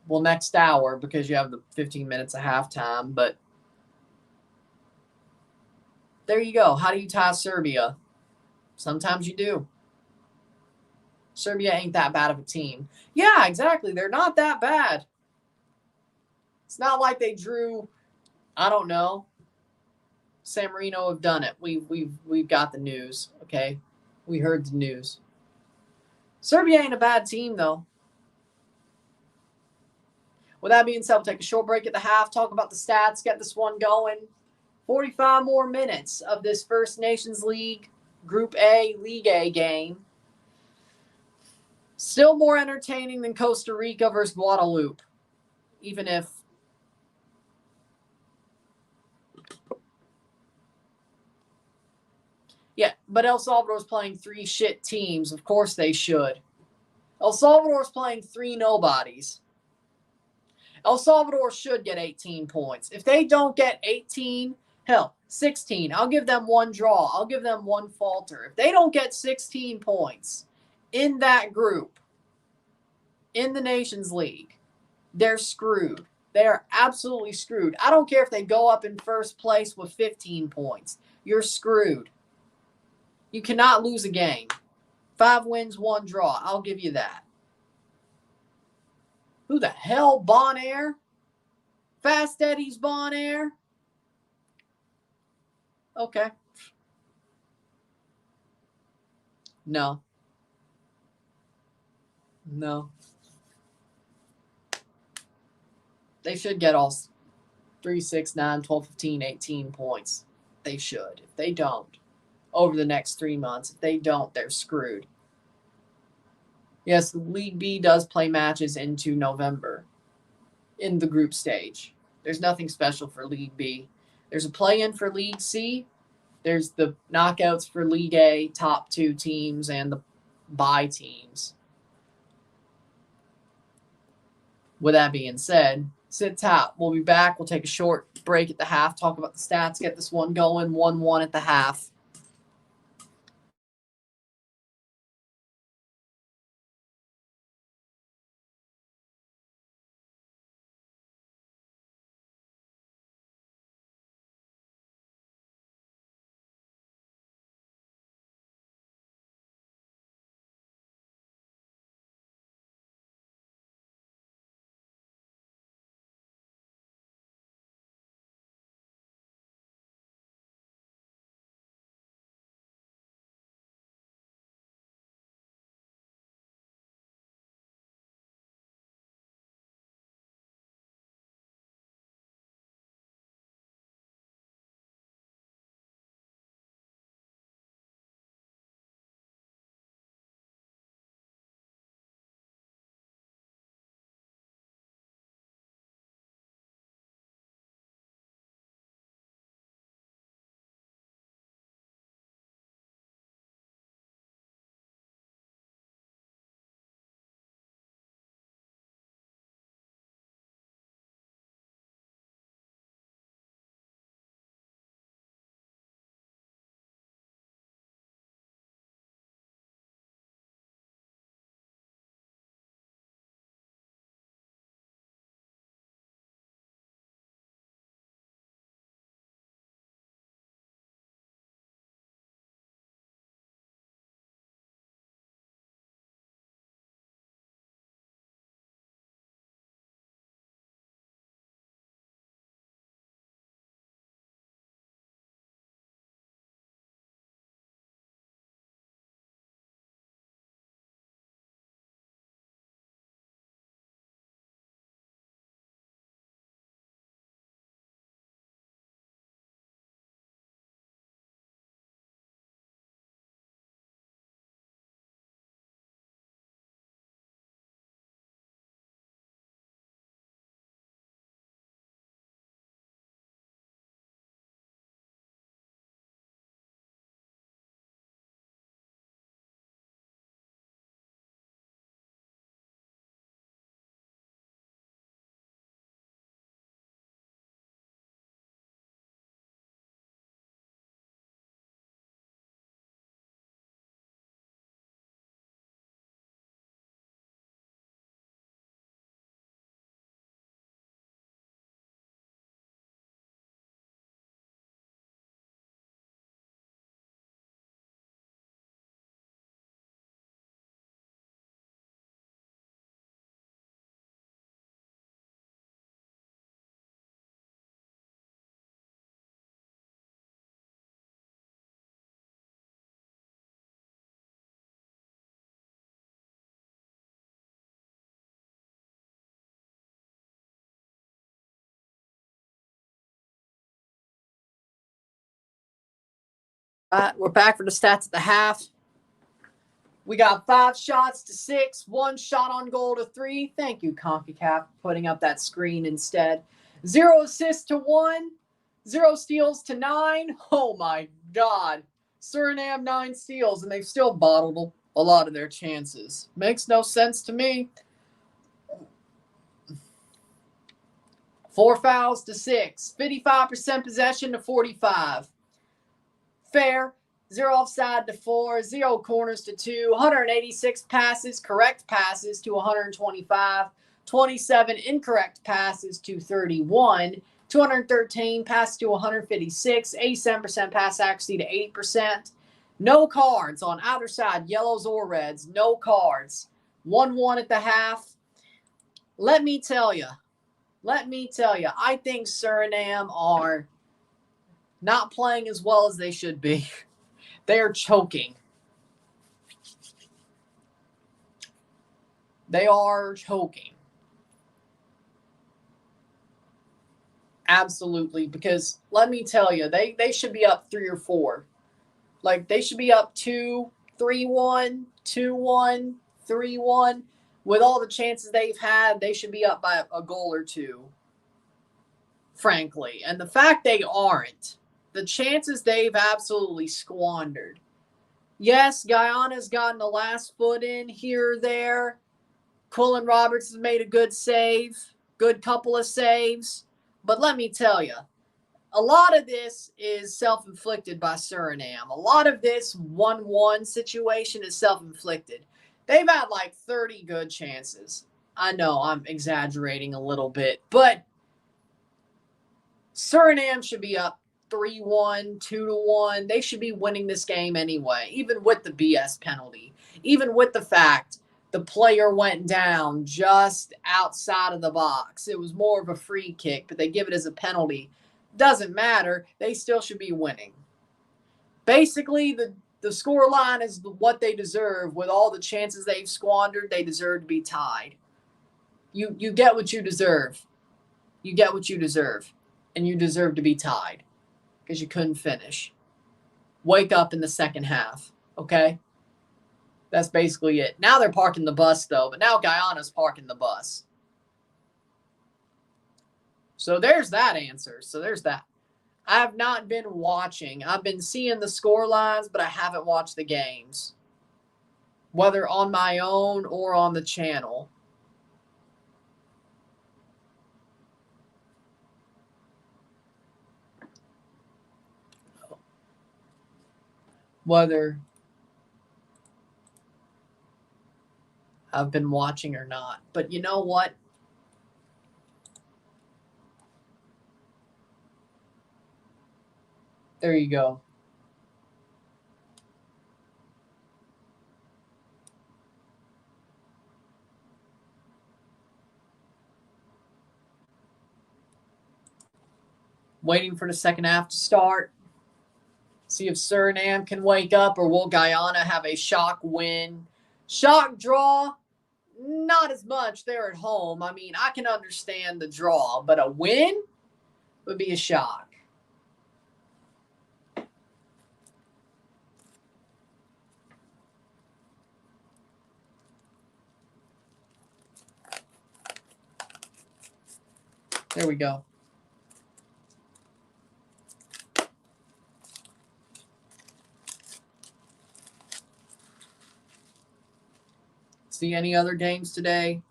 Well, next hour, because you have the 15 minutes of halftime. But there you go. How do you tie Serbia? Sometimes you do. Serbia ain't that bad of a team. Yeah, exactly. They're not that bad. It's not like they drew, I don't know. San Marino have done it. We've got the news, okay? We heard the news. Serbia ain't a bad team, though. With that being said, we'll take a short break at the half, talk about the stats, get this one going. 45 more minutes of this First Nations League Group A, League A game. Still more entertaining than Costa Rica versus Guadeloupe, even if but El Salvador's playing 3 shit teams. Of course they should. El Salvador's playing 3 nobodies. El Salvador should get 18 points. If they don't get 18, hell, 16, I'll give them 1 draw. I'll give them 1 falter. If they don't get 16 points in that group, in the Nations League, they're screwed. They are absolutely screwed. I don't care if they go up in first place with 15 points. You're screwed. You cannot lose a game. 5 wins, 1 draw. I'll give you that. Who the hell? Bonaire? Fast Eddie's Bonaire? Okay. No. They should get all 3, 6, 9, 12, 15, 18 points. They should. If they don't, over the next 3 months, if they don't, they're screwed. Yes, League B does play matches into November in the group stage. There's nothing special for League B. There's a play-in for League C. There's the knockouts for League A, top 2 teams, and the bye teams. With that being said, sit tight. We'll be back. We'll take a short break at the half, talk about the stats, get this one going, 1-1 at the half. All right, we're back for the stats at the half. We got 5 shots to 6, 1 shot on goal to 3. Thank you, CONCACAF, for putting up that screen instead. 0 assists to 1, 0 steals to 9. Oh my God. Suriname 9 steals, and they've still bottled a lot of their chances. Makes no sense to me. 4 fouls to 6, 55% possession to 45. Fair. 0 offside to 4, 0 corners to 2, 186 passes, correct passes to 125, 27 incorrect passes to 31, 213 passes to 156, 87% pass accuracy to 8%. No cards on either side, yellows or reds, no cards. 1-1 at the half. Let me tell you, I think Suriname are not playing as well as they should be. They are choking. They are choking. Absolutely. Because let me tell you, they should be up 3 or 4. Like, they should be up 2, 3-1, 2-1, 3-1. With all the chances they've had, they should be up by a goal or 2. Frankly. And the fact they aren't, the chances they've absolutely squandered. Yes, Guyana's gotten the last foot in here or there. Cullen Roberts has made a good save, good couple of saves. But let me tell you, a lot of this is self-inflicted by Suriname. A lot of this 1-1 situation is self-inflicted. They've had like 30 good chances. I know I'm exaggerating a little bit, but Suriname should be up 3-1, 2-1. They should be winning this game anyway, even with the BS penalty, even with the fact the player went down just outside of the box. It was more of a free kick, but they give it as a penalty. Doesn't matter. They still should be winning. Basically, the score line is what they deserve. With all the chances they've squandered, they deserve to be tied. You get what you deserve. You get what you deserve. And you deserve to be tied because you couldn't finish. Wake up in the second half, okay? That's basically it. Now they're parking the bus, though, but now Guyana's parking the bus. So there's that answer. So there's that. I have not been watching. I've been seeing the score lines, but I haven't watched the games, whether on my own or on the channel. Whether I've been watching or not. But you know what? There you go. Waiting for the second half to start. See if Suriname can wake up, or will Guyana have a shock win? Shock draw, not as much. They're at home. I mean, I can understand the draw, but a win would be a shock. There we go. See any other games today?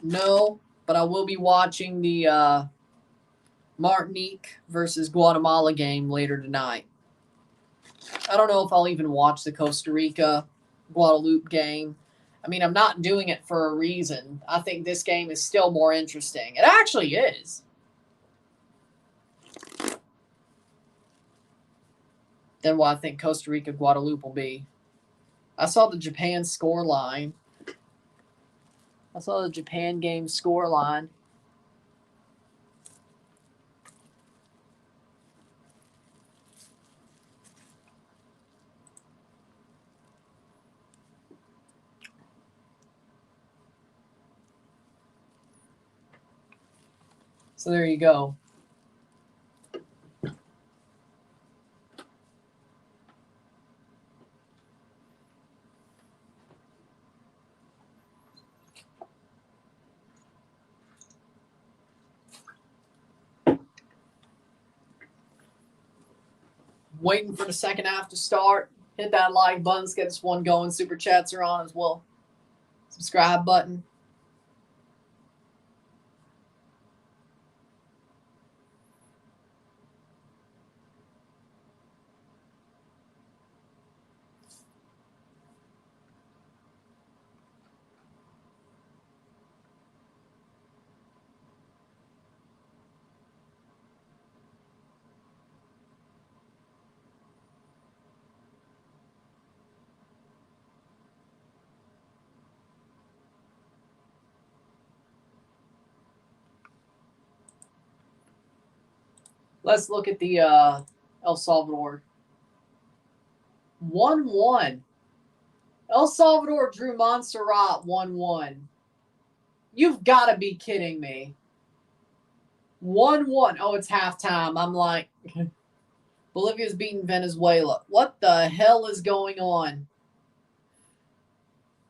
No, but I will be watching the Martinique versus Guatemala game later tonight. I don't know if I'll even watch the Costa Rica Guadeloupe game. I mean, I'm not doing it for a reason. I think this game is still more interesting. It actually is. Than what I think Costa Rica Guadeloupe will be. I saw the Japan score line. I saw the Japan game score line. So there you go. Waiting for the second half to start. Hit that like button. Let's get this one going. Super chats are on as well. Subscribe button. Let's look at the El Salvador. 1-1. El Salvador drew Montserrat 1-1. You've got to be kidding me. 1-1. Oh, it's halftime. I'm like, Bolivia's beating Venezuela. What the hell is going on?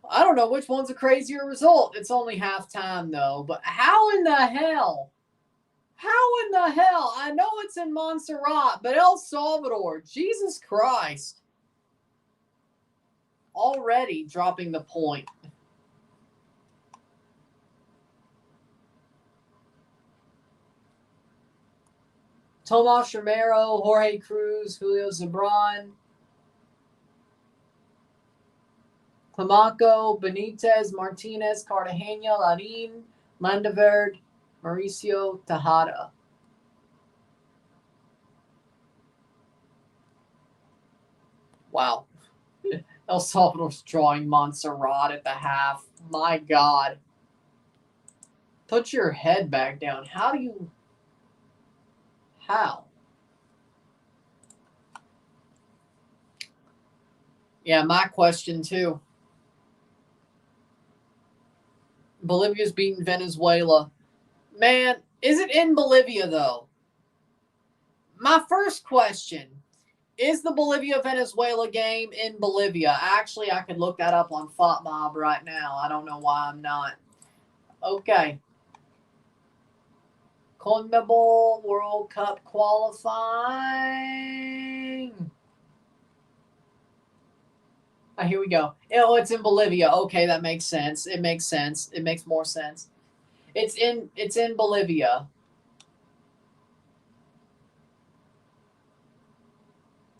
I don't know which one's a crazier result. It's only halftime, though. But how in the hell? How in the hell? I know it's in Montserrat, but El Salvador, Jesus Christ. Already dropping the point. Tomas Romero, Jorge Cruz, Julio Zebron, Clamaco, Benitez, Martinez, Cartagena, Larin, Landaverde, Mauricio Tejada. Wow. El Salvador's drawing Montserrat at the half. My God. Put your head back down. How? Yeah, my question too. Bolivia's beating Venezuela. Man, is it in Bolivia though? My first question, is the Bolivia-Venezuela game in Bolivia? Actually, I could look that up on FOTMob right now. I don't know why I'm not. Okay. CONMEBOL World Cup qualifying. Here we go. Oh, it's in Bolivia. Okay, that makes sense. It makes sense. It makes more sense. It's in Bolivia.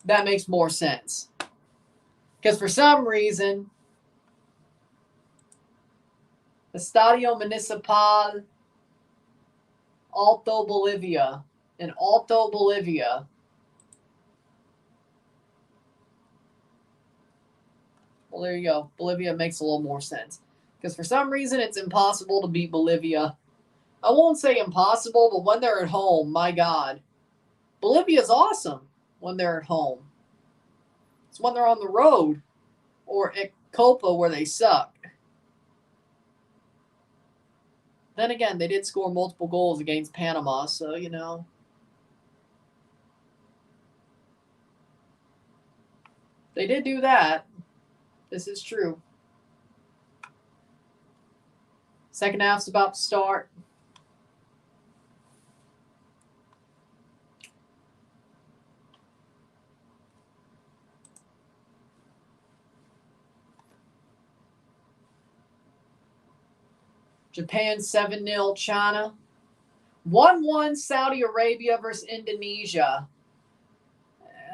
That makes more sense. Because for some reason, Estadio Municipal Alto Bolivia. In Alto Bolivia. Well, there you go. Bolivia makes a little more sense. Because for some reason, it's impossible to beat Bolivia. I won't say impossible, but when they're at home, my God. Bolivia's awesome when they're at home. It's when they're on the road or at Copa where they suck. Then again, they did score multiple goals against Panama, so, you know. They did do that. This is true. Second half's about to start. Japan 7-0 China. 1-1 Saudi Arabia versus Indonesia.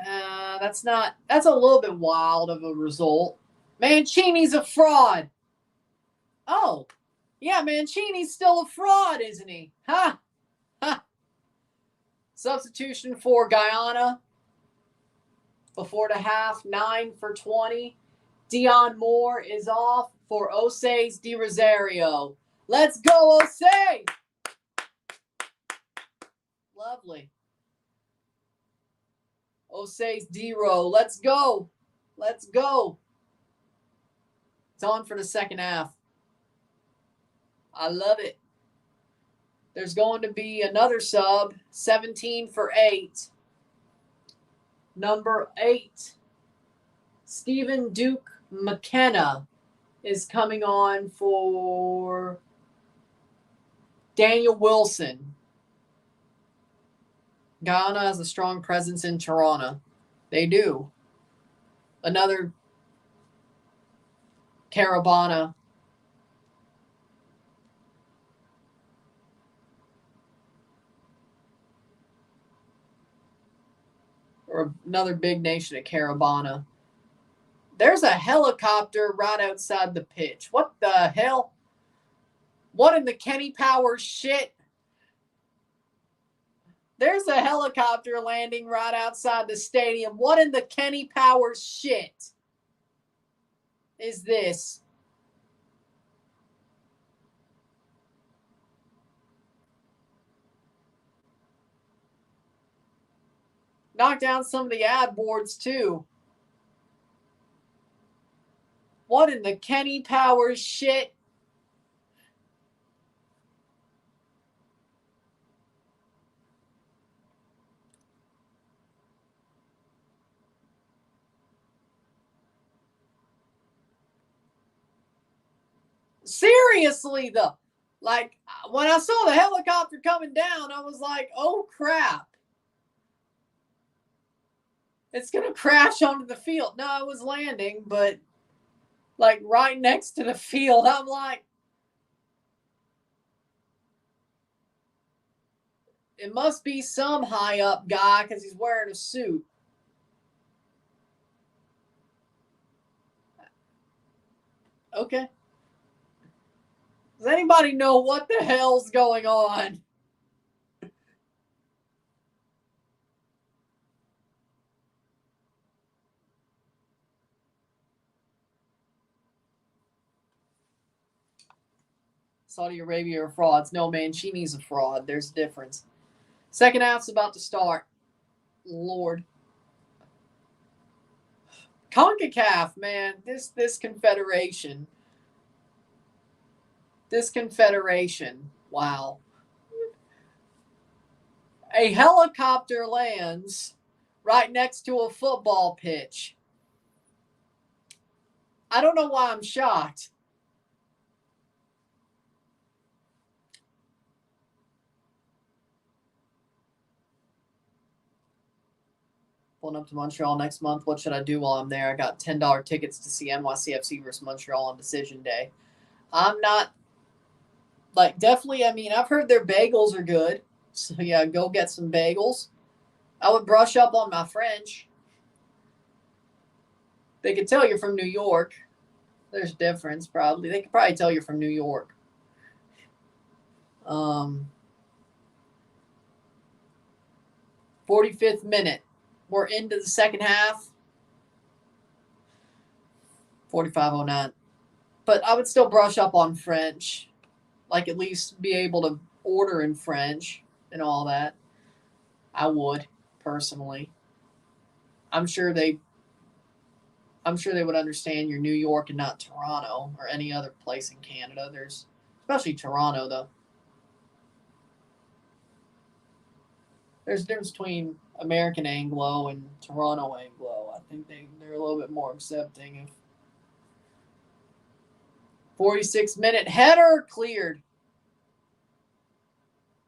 That's a little bit wild of a result. Mancini's a fraud. Oh, yeah, Mancini's still a fraud, isn't he? Ha! Ha! Substitution for Guyana before the half, 9 for 20. Dion Moore is off for Oseis de Rosario. Let's go, Osei! Lovely. Oseis Dero. Let's go. Let's go. It's on for the second half. I love it. There's going to be another sub. 17 for 8. Number 8. Stephen Duke McKenna is coming on for Daniel Wilson. Guyana has a strong presence in Toronto. They do. Another Caravana. Or another big nation of Caravana. There's a helicopter right outside the pitch. What the hell? What in the Kenny Powers shit? There's a helicopter landing right outside the stadium. What in the Kenny Powers shit is this? Knock down some of the ad boards too. What in the Kenny Powers shit? Seriously, though. Like, when I saw the helicopter coming down, I was like, oh crap. It's going to crash onto the field. No, it was landing, but like right next to the field. I'm like, it must be some high up guy because he's wearing a suit. Okay. Does anybody know what the hell's going on? Saudi Arabia are frauds. No, Mancini's a fraud. There's a difference. Second half's about to start. Lord. CONCACAF, man. This confederation. This confederation. Wow. A helicopter lands right next to a football pitch. I don't know why I'm shocked. Pulling up to Montreal next month. What should I do while I'm there? I got $10 tickets to see NYCFC versus Montreal on decision day. I'm not, like, definitely, I mean, I've heard their bagels are good. So, yeah, go get some bagels. I would brush up on my French. They could tell you're from New York. There's a difference, probably. They could probably tell you're from New York. 45th minute. We're into the second half. 45:09. But I would still brush up on French. Like, at least be able to order in French and all that. I would, personally. I'm sure they would understand you're New York and not Toronto or any other place in Canada. There's especially Toronto, though. There's a difference between American Anglo and Toronto Anglo. I think they're a little bit more accepting of 46-minute header cleared.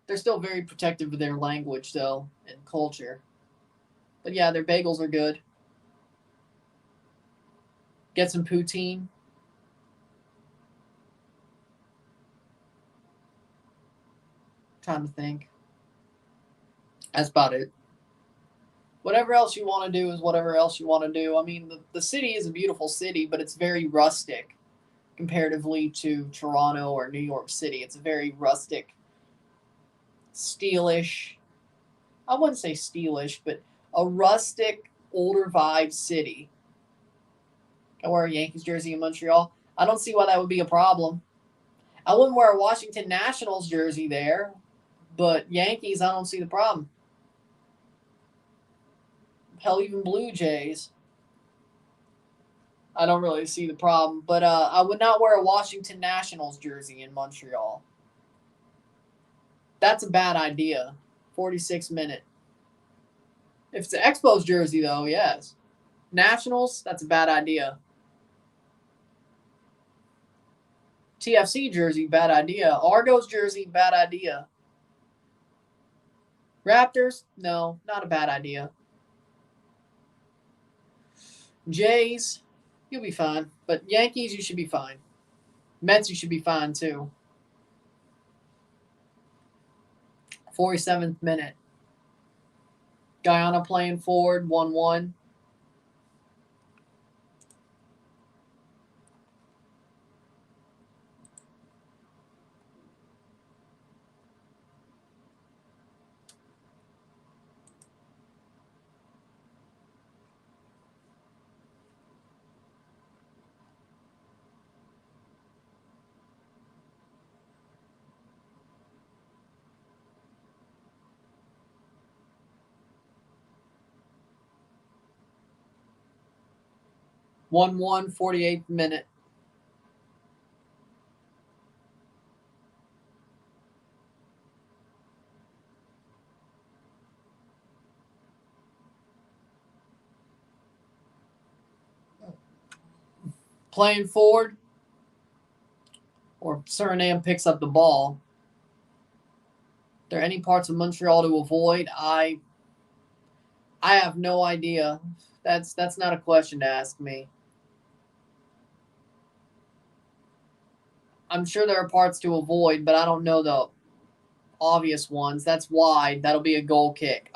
They're still very protective of their language, though, and culture. But yeah, their bagels are good. Get some poutine. Trying to think. That's about it. Whatever else you want to do is whatever else you want to do. I mean, the city is a beautiful city, but it's very rustic comparatively to Toronto or New York City. It's a very rustic, steelish, I wouldn't say steelish, but a rustic, older vibe city. I wear a Yankees jersey in Montreal. I don't see why that would be a problem. I wouldn't wear a Washington Nationals jersey there, but Yankees, I don't see the problem. Hell, even Blue Jays. I don't really see the problem. But I would not wear a Washington Nationals jersey in Montreal. That's a bad idea. 46-minute. If it's an Expos jersey, though, yes. Nationals, that's a bad idea. TFC jersey, bad idea. Argos jersey, bad idea. Raptors, no, not a bad idea. Jays, you'll be fine. But Yankees, you should be fine. Mets, you should be fine too. 47th minute. Guyana playing forward, 1-1. One, 48th minute. Playing forward, or Suriname picks up the ball. Are there any parts of Montreal to avoid? I have no idea. That's not a question to ask me. I'm sure there are parts to avoid, but I don't know the obvious ones. That's wide. That'll be a goal kick.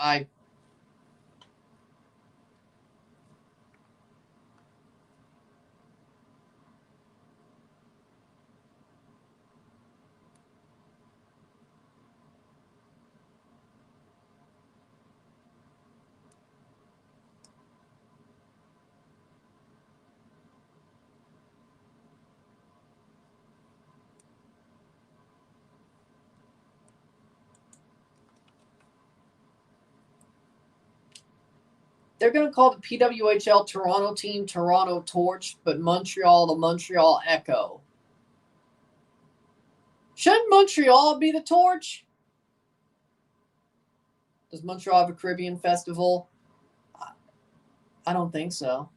'They're going to call the PWHL Toronto team Toronto Torch, but Montreal the Montreal Echo. Shouldn't Montreal be the Torch? Does Montreal have a Caribbean festival? I don't think so.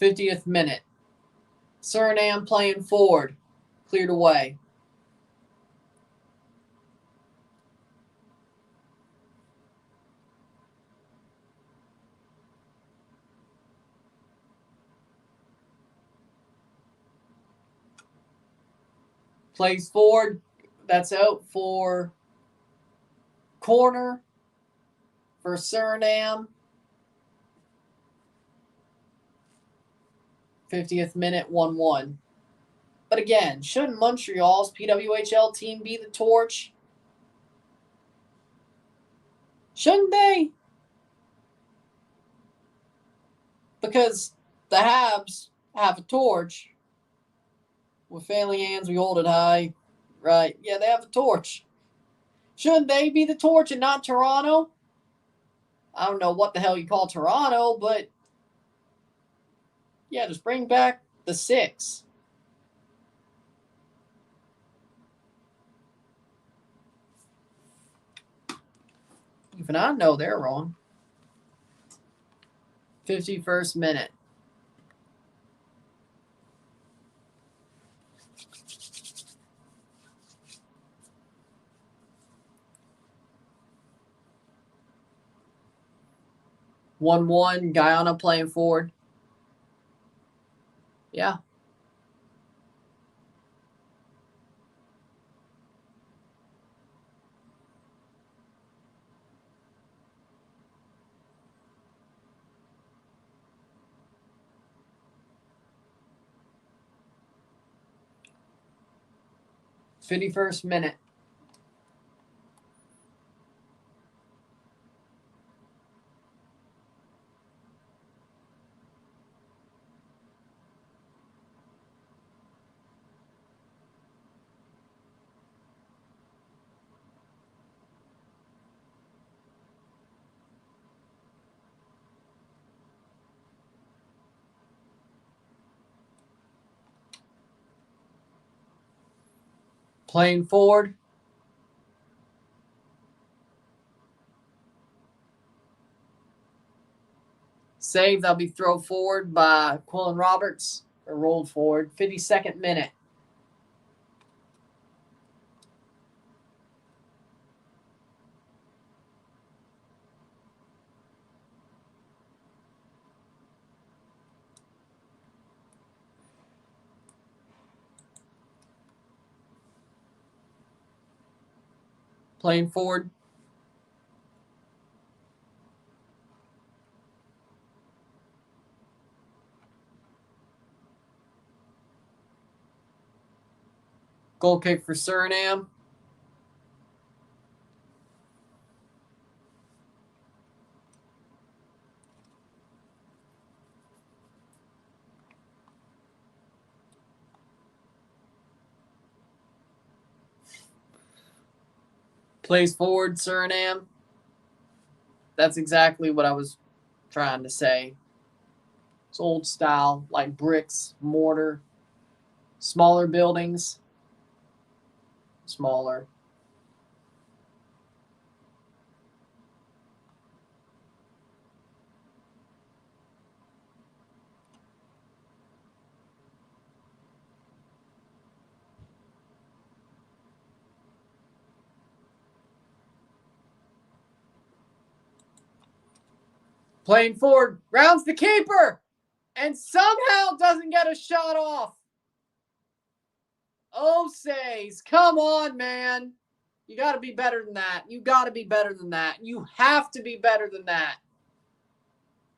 '50th minute. Suriname playing forward. Cleared away. Plays forward. That's out for corner for Suriname. 50th minute, 1-1. But again, shouldn't Montreal's PWHL team be the Torch? Shouldn't they? Because the Habs have a torch. With failing hands, we hold it high. Right. Yeah, they have a torch. Shouldn't they be the Torch and not Toronto? I don't know what the hell you call Toronto, but yeah, just bring back the 6. Even I know they're wrong. 51st minute. One, Guyana playing forward. Yeah. '51st minute. Playing forward. Save, that'll be thrown forward by Quillen Roberts, or rolled forward. 52nd minute. Playing forward. Goal kick for Suriname. Plays forward, Suriname. That's exactly what I was trying to say. It's old style, like bricks, mortar, smaller buildings, smaller. Playing forward, rounds the keeper, and somehow doesn't get a shot off. Osays, come on, man. You got to be better than that. You got to be better than that. You have to be better than that.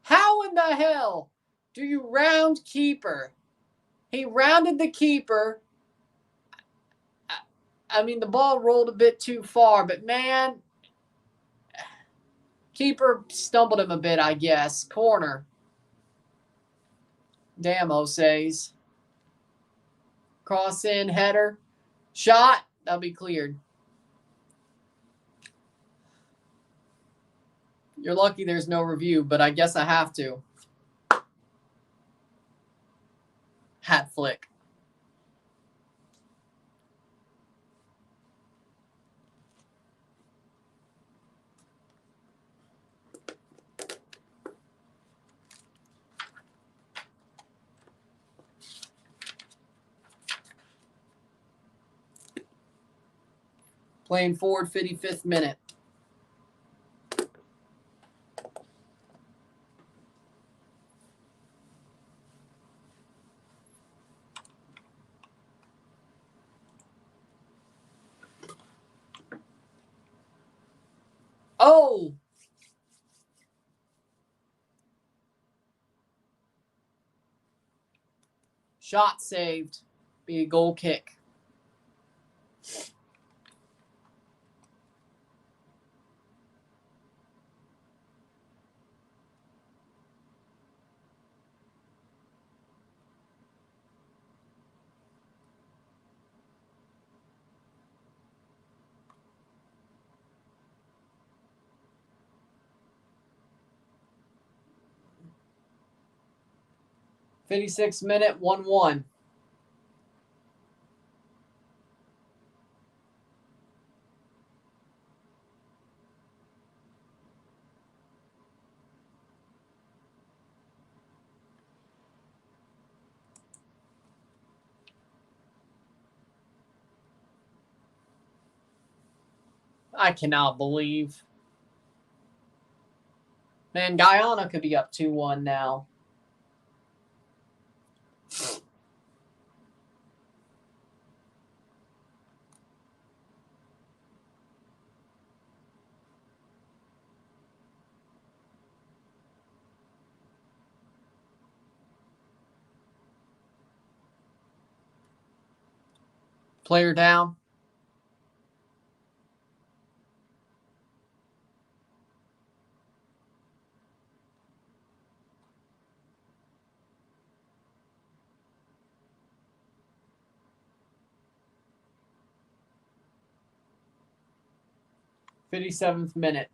How in the hell do you round keeper? He rounded the keeper. I mean, the ball rolled a bit too far, but man, keeper stumbled him a bit, I guess. Corner. Damn, Osays. Cross in, header. Shot. That'll be cleared. You're lucky there's no review, but I guess I have to. Hat flick. Playing forward, 55th minute. Oh! Shot saved. Be a goal kick. '56th minute, 1-1. I cannot believe. Man, Guyana could be up 2-1 now. Player down. '57th minute.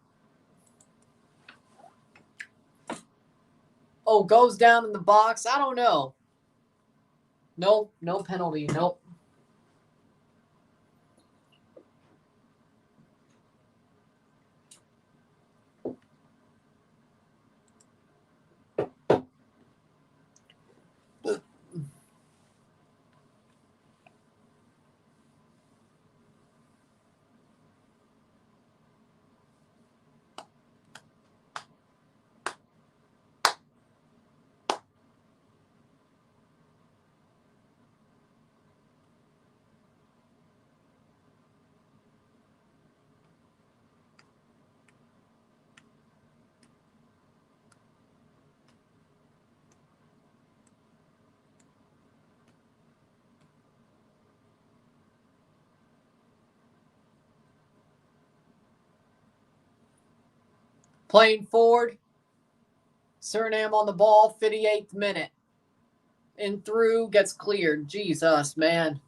Oh, goes down in the box. I don't know. Nope, no penalty. Nope. Playing forward. Suriname on the ball, 58th minute. In through, gets cleared. Jesus, man.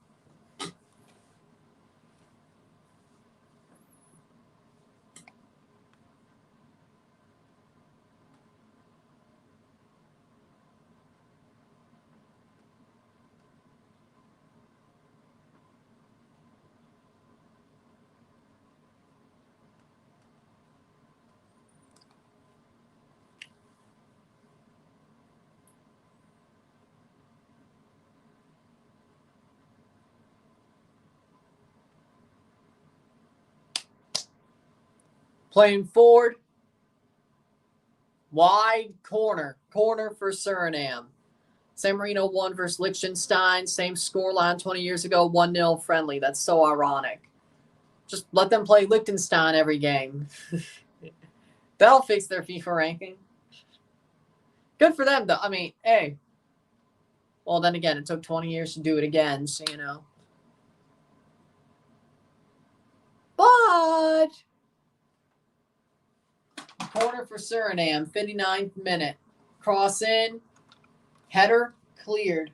Playing forward. Wide corner. Corner for Suriname. San Marino won versus Liechtenstein. Same scoreline 20 years ago. 1-0 friendly. That's so ironic. Just let them play Liechtenstein every game. That'll fix their FIFA ranking. Good for them, though. I mean, hey. Well, then again, it took 20 years to do it again, so, you know. But corner for Suriname, 59th minute. Cross in. Header cleared.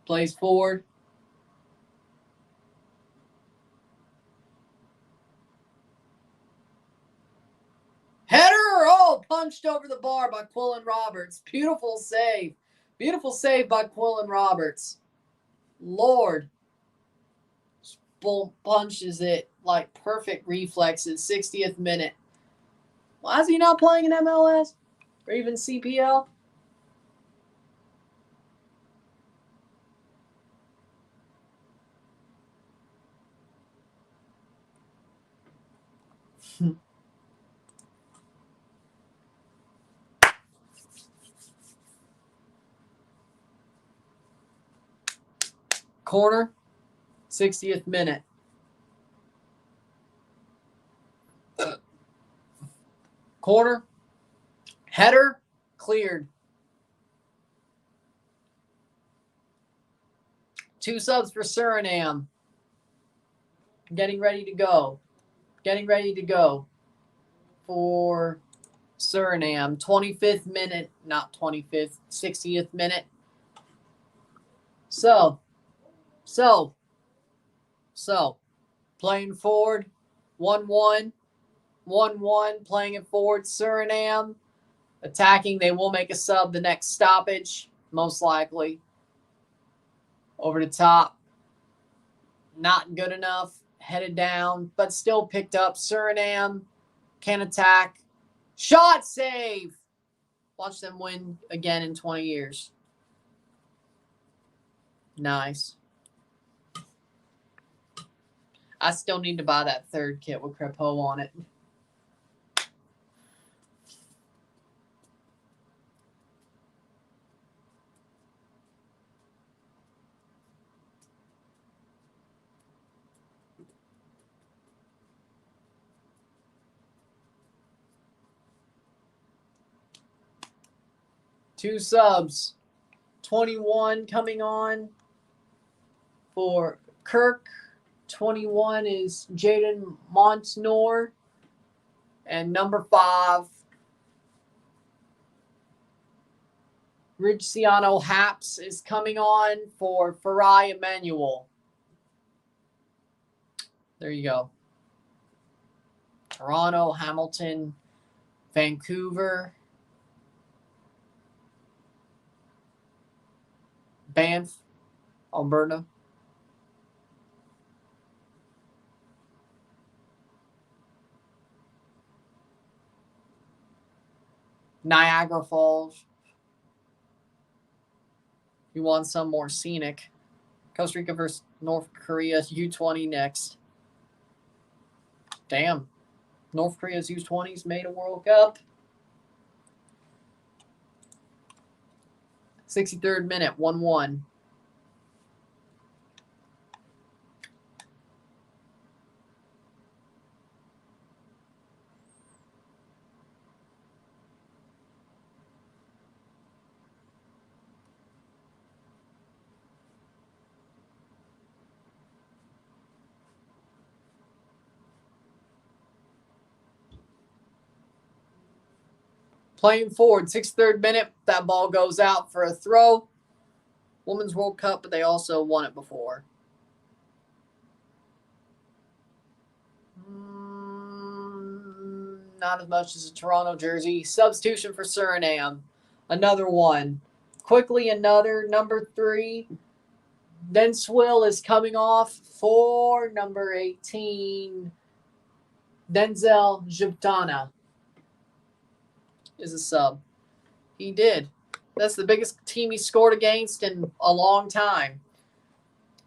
Plays forward. Header! Oh, punched over the bar by Quillen Roberts. Beautiful save. Beautiful save by Quillen Roberts. Lord. Bull punches it like perfect reflexes. 60th minute. Why is he not playing in MLS? Or even CPL? Corner, 60th minute. Corner, header, cleared. 2 subs for Suriname. Getting ready to go. Getting ready to go for Suriname. 25th minute, not 25th, 60th minute. So, playing forward, 1-1, 1-1, playing it forward, Suriname. Attacking, they will make a sub the next stoppage, most likely. Over the top. Not good enough. Headed down, but still picked up. Suriname can attack. Shot save. Watch them win again in 20 years. Nice. I still need to buy that third kit with Crepeau on it. Two subs. 21 coming on for Kirk. 21 is Jaden Montenor. And number 5, Ridciano Haps is coming on for Farai Emmanuel. There you go. Toronto, Hamilton, Vancouver, Banff, Alberta. Niagara Falls. You want some more scenic. Costa Rica versus North Korea, U20 next. Damn. North Korea's U20s made a World Cup. 63rd minute, 1-1. Playing forward, 63rd minute. That ball goes out for a throw. Women's World Cup, but they also won it before. Not as much as a Toronto jersey. Substitution for Suriname. Another one. Quickly another. Number 3. Denswil is coming off for number 18. Denzel Jubtana is a sub. He did. That's the biggest team he scored against in a long time.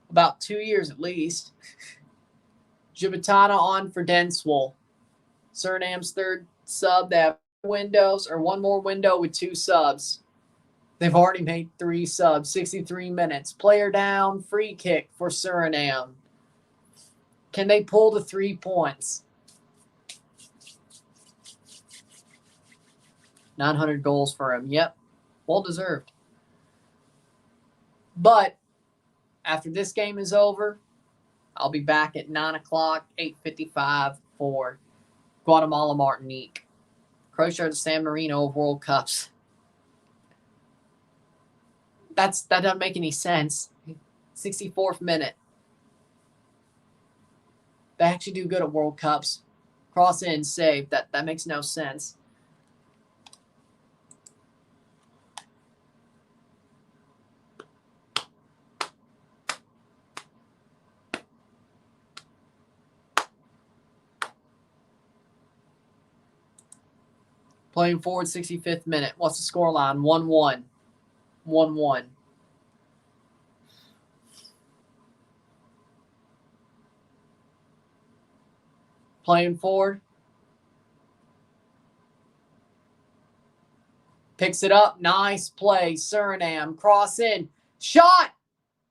About 2 years at least. Jubtana on for Denswil. Suriname's third sub. They have windows or one more window with 2 subs. They've already made 3 subs. 63 minutes. Player down. Free kick for Suriname. Can they pull the 3 points? 900 goals for him. Yep. Well deserved. But after this game is over, I'll be back at 9 o'clock, 8:55 for Guatemala, Martinique. Croatia to San Marino of World Cups. That doesn't make any sense. 64th minute. They actually do good at World Cups. Cross in, save. That makes no sense. Playing forward, 65th minute. What's the scoreline? 1-1. 1-1. Playing forward. Picks it up. Nice play. Suriname. Cross in. Shot.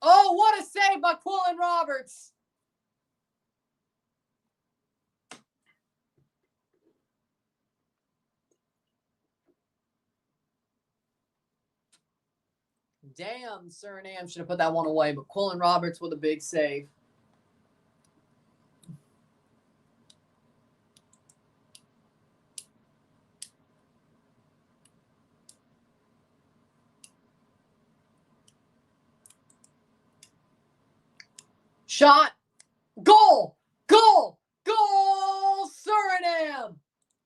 Oh, what a save by Quillen Roberts. Damn, Suriname should have put that one away, but Quillen Roberts with a big save. Shot. Goal. Goal. Goal. Suriname.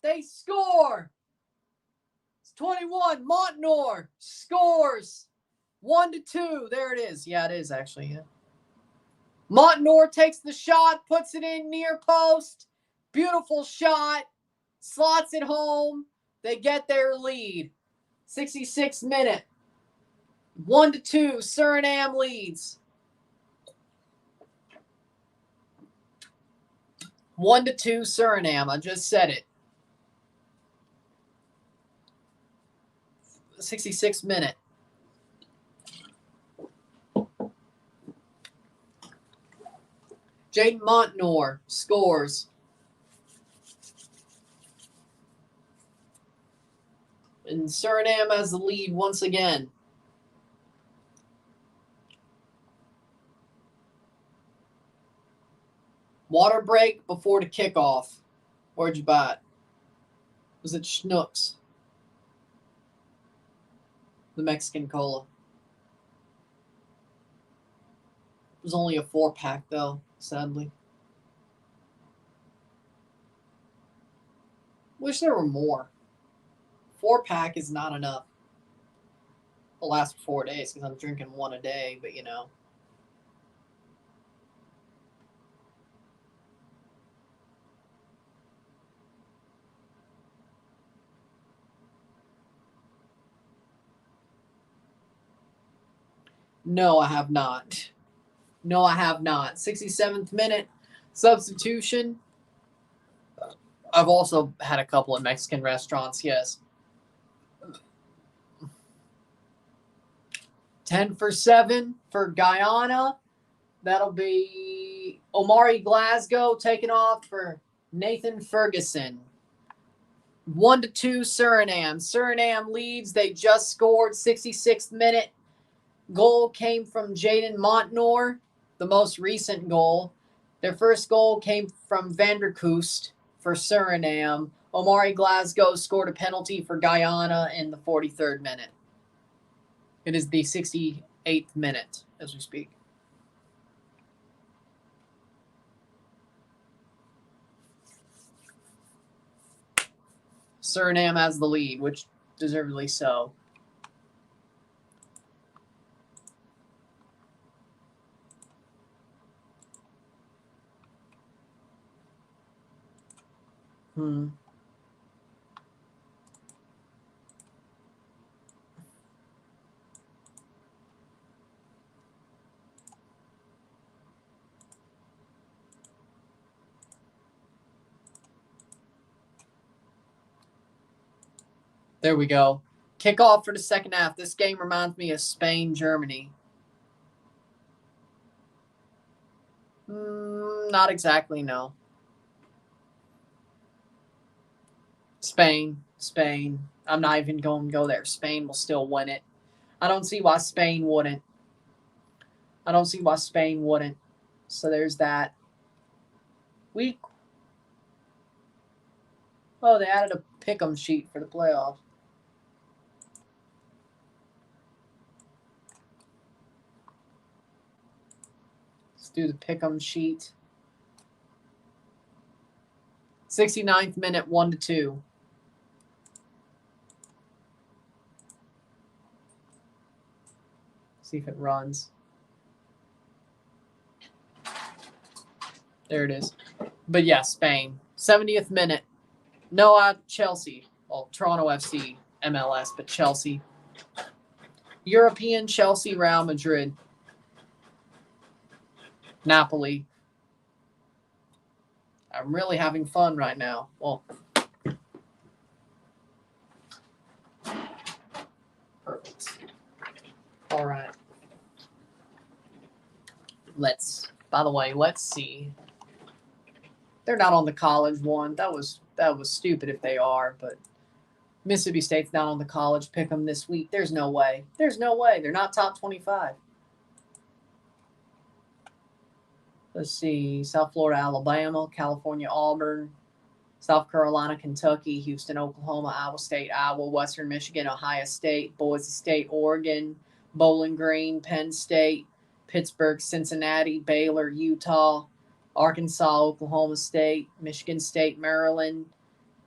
They score. It's 21. Montenor scores. 1-2. There it is. Yeah, it is actually. Yeah. Montenor takes the shot, puts it in near post. Beautiful shot. Slots it home. They get their lead. 66th minute. 1-2. Suriname leads. 1-2 Suriname. I just said it. 66th minute. Jaden Montenor scores. And Suriname has the lead once again. Water break before the kickoff. Where'd you buy it? Was it Schnucks? The Mexican cola. It was only a 4-pack though, sadly. Wish there were more. 4-pack is not enough. It'll last for 4 days because I'm drinking one a day, but you know. No, I have not. No, I have not. 67th minute substitution. I've also had a couple of Mexican restaurants, yes. 10 for 7 for Guyana. That'll be Omari Glasgow taking off for Nathan Ferguson. 1-2 Suriname. Suriname leads. They just scored. 66th minute. Goal came from Jaden Montenor, the most recent goal. Their first goal came from Vanderkoost for Suriname. Omari Glasgow scored a penalty for Guyana in the 43rd minute. It is the 68th minute as we speak. Suriname has the lead, which deservedly so. There we go. Kickoff for the second half. This game reminds me of Spain-Germany. Not exactly, no. Spain. I'm not even going to go there. Spain will still win it. I don't see why Spain wouldn't. So there's that. Oh, they added a pick'em sheet for the playoffs. Let's do the pick'em sheet. 69th minute, 1-2. See if it runs. There it is. But yeah, Spain. 70th minute. No, Chelsea. Well, Toronto FC, MLS, but Chelsea. European Chelsea, Real Madrid. Napoli. I'm really having fun right now. Well, perfect. All right. By the way, let's see. They're not on the college one. That was stupid if they are, but Mississippi State's not on the college pick 'em this week. There's no way. They're not top 25. Let's see. South Florida, Alabama, California, Auburn, South Carolina, Kentucky, Houston, Oklahoma, Iowa State, Iowa, Western Michigan, Ohio State, Boise State, Oregon, Bowling Green, Penn State, Pittsburgh, Cincinnati, Baylor, Utah, Arkansas, Oklahoma State, Michigan State, Maryland,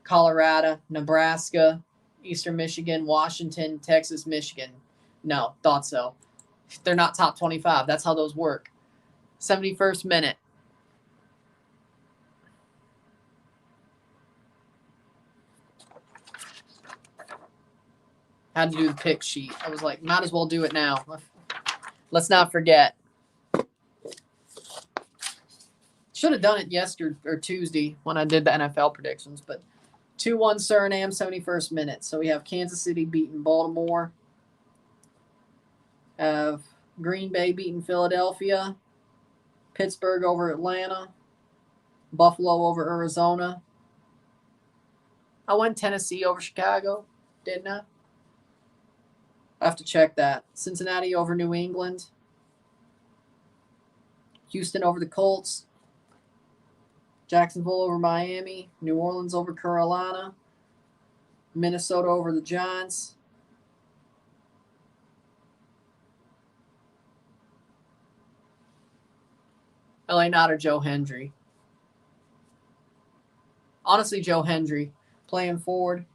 Colorado, Nebraska, Eastern Michigan, Washington, Texas, Michigan. No, thought so. They're not top 25. That's how those work. 71st minute. Had to do the pick sheet. I was like, might as well do it now. Let's not forget. Should have done it yesterday or Tuesday when I did the NFL predictions, but 2-1 Suriname, 71st minute. So we have Kansas City beating Baltimore. Have Green Bay beating Philadelphia. Pittsburgh over Atlanta. Buffalo over Arizona. I went Tennessee over Chicago, didn't I? I have to check that. Cincinnati over New England. Houston over the Colts. Jacksonville over Miami. New Orleans over Carolina. Minnesota over the Giants. LA Knight or Joe Hendry. Honestly, Joe Hendry playing forward.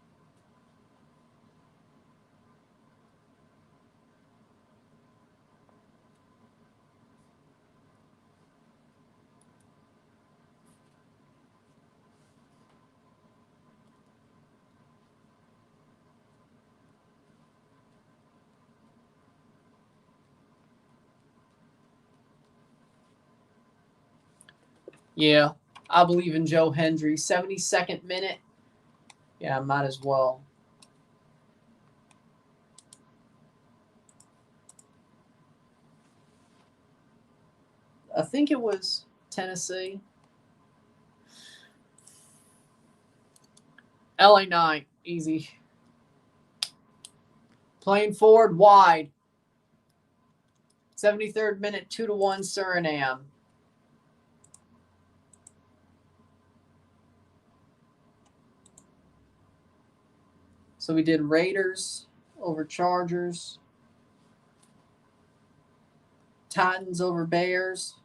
Yeah, I believe in Joe Hendry. 72nd minute. Yeah, might as well. I think it was Tennessee. LA Knight, easy. Playing forward, wide. 73rd minute, 2-1 Suriname. So we did Raiders over Chargers. Titans over Bears.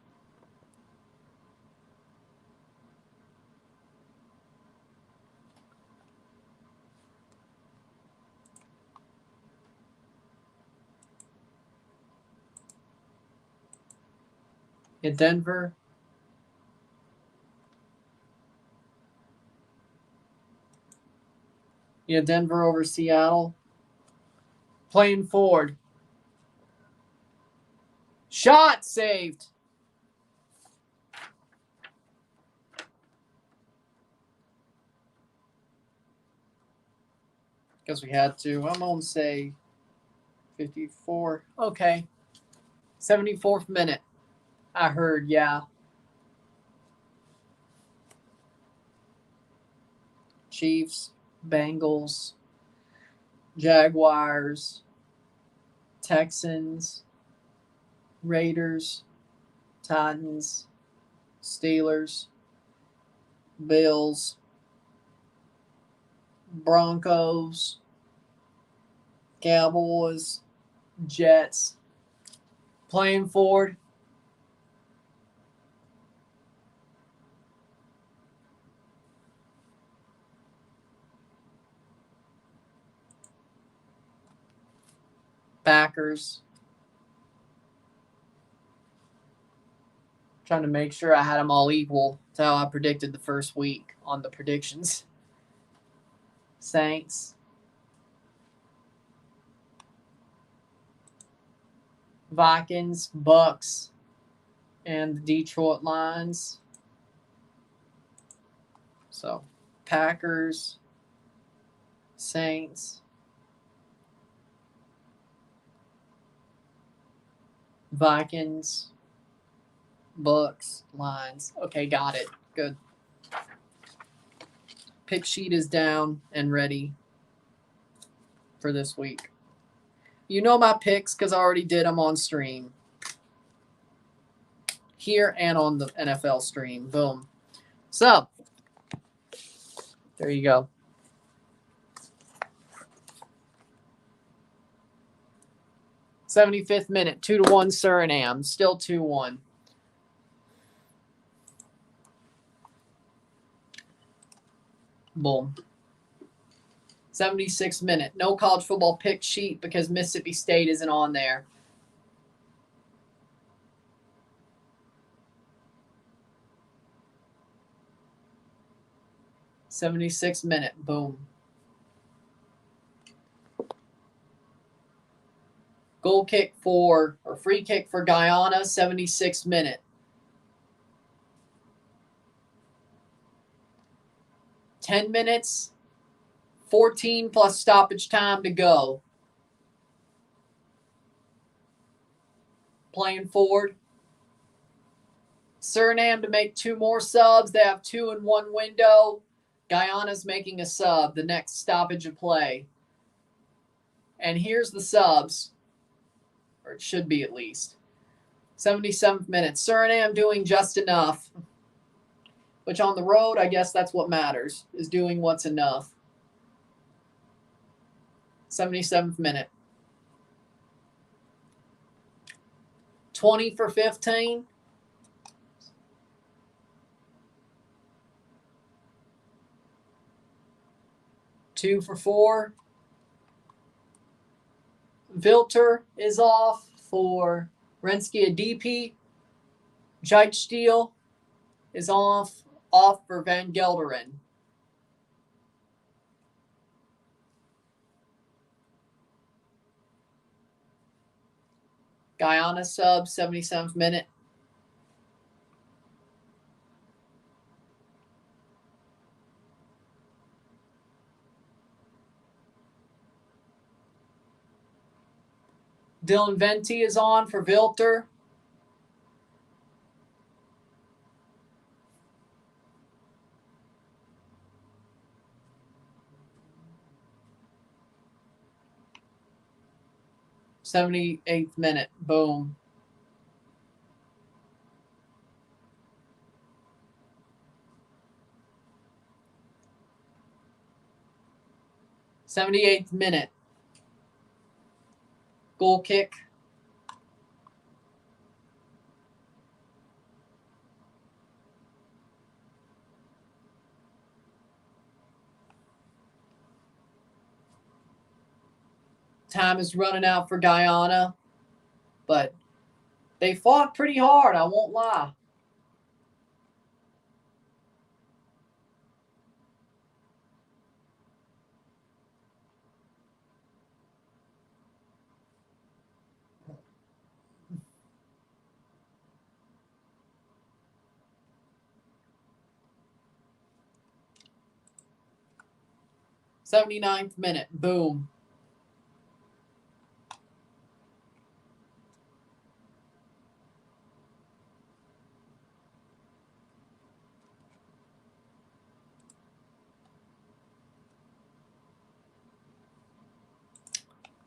In Denver. Yeah, Denver over Seattle. Playing Ford. Shot saved. Guess we had to. I'm going to say 54. Okay. 74th minute. I heard, yeah. Chiefs, Bengals, Jaguars, Texans, Raiders, Titans, Steelers, Bills, Broncos, Cowboys, Jets. Playing Ford. Packers. Trying to make sure I had them all equal. That's how I predicted the first week on the predictions. Saints. Vikings, Bucks, and the Detroit Lions. So, Packers, Saints, Vikings, Bucks, Lions. Okay, got it. Good. Pick sheet is down and ready for this week. You know my picks because I already did them on stream. Here and on the NFL stream. Boom. So, there you go. '75th minute, 2-1 Suriname. Still 2-1. Boom. 76th minute. No college football pick sheet because Mississippi State isn't on there. '76th minute. Boom. Goal kick for, or free kick for Guyana, 76th minute. $10 minutes, 14 plus stoppage time to go. Playing forward. Suriname to make 2 more subs. They have 2 in 1 window. Guyana's making a sub, the next stoppage of play. And here's the subs. Or it should be at least. 77th minute. Suriname doing just enough. Which on the road, I guess that's what matters, is doing what's enough. 77th minute. 20 for 15. Two for 4. Vilter is off for Renski Adipi. Jijtsteel is off for Van Gelderen. Guyana sub, 77th minute. Dylan Venti is on for Vilter. '78th minute. Boom. 78th minute. Goal kick. Time is running out for Guyana, but they fought pretty hard, I won't lie. '79th minute. Boom.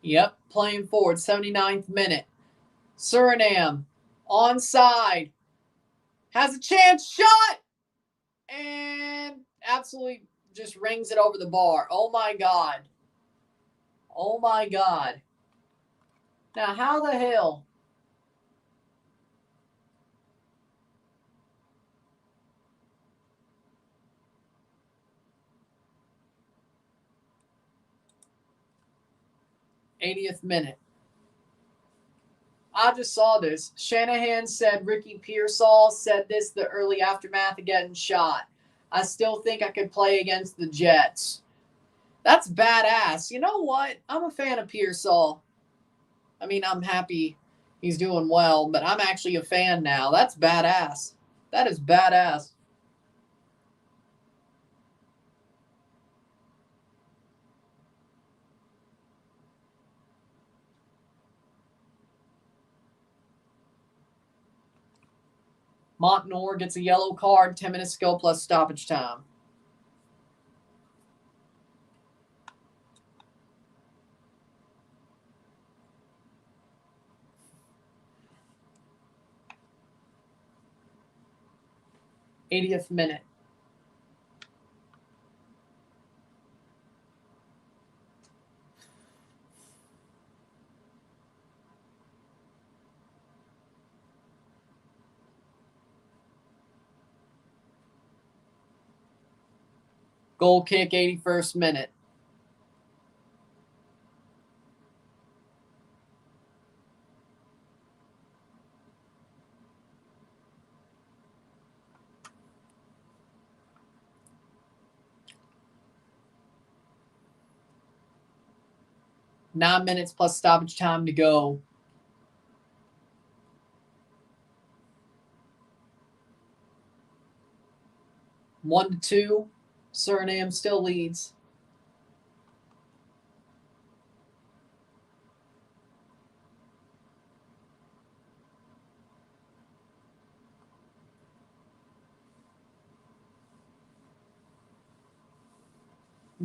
Yep, playing forward. 79th minute. Suriname. Onside. Has a chance. Shot! And absolutely just rings it over the bar. Oh, my God. Oh, my God. Now, how the hell? '80th minute. I just saw this. Shanahan said Ricky Pearsall said this the early aftermath of getting shot. I still think I could play against the Jets. That's badass. You know what? I'm a fan of Pearsall. I mean, I'm happy he's doing well, but I'm actually a fan now. That's badass. That is badass. Montnor gets a yellow card, 10 minutes to go plus stoppage time. '80th minute. Goal kick, 81st minute. Nine minutes plus stoppage time to go. One to two. Suriname still leads.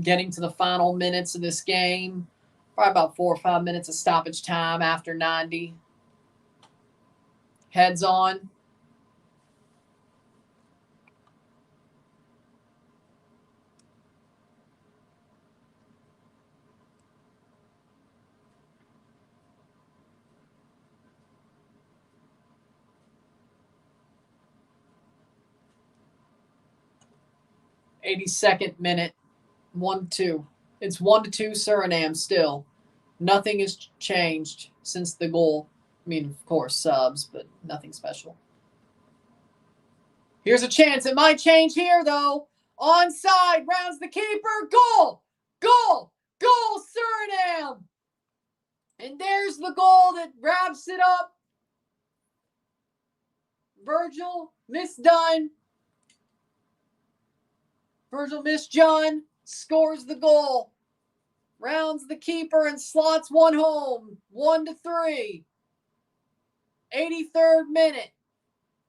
Getting to the final minutes of this game. Probably about 4 or 5 minutes of stoppage time after 90. Heads on. '82nd minute. 1-2. It's 1-2 Suriname still. Nothing has changed since the goal. I mean, of course, subs, but nothing special. Here's a chance. It might change here, though. Onside. Rounds the keeper. Goal! Goal! Goal, Suriname! And there's the goal that wraps it up. Virgil misdone. Virgil Misdone scores the goal. Rounds the keeper and slots one home. 1-3. 83rd minute.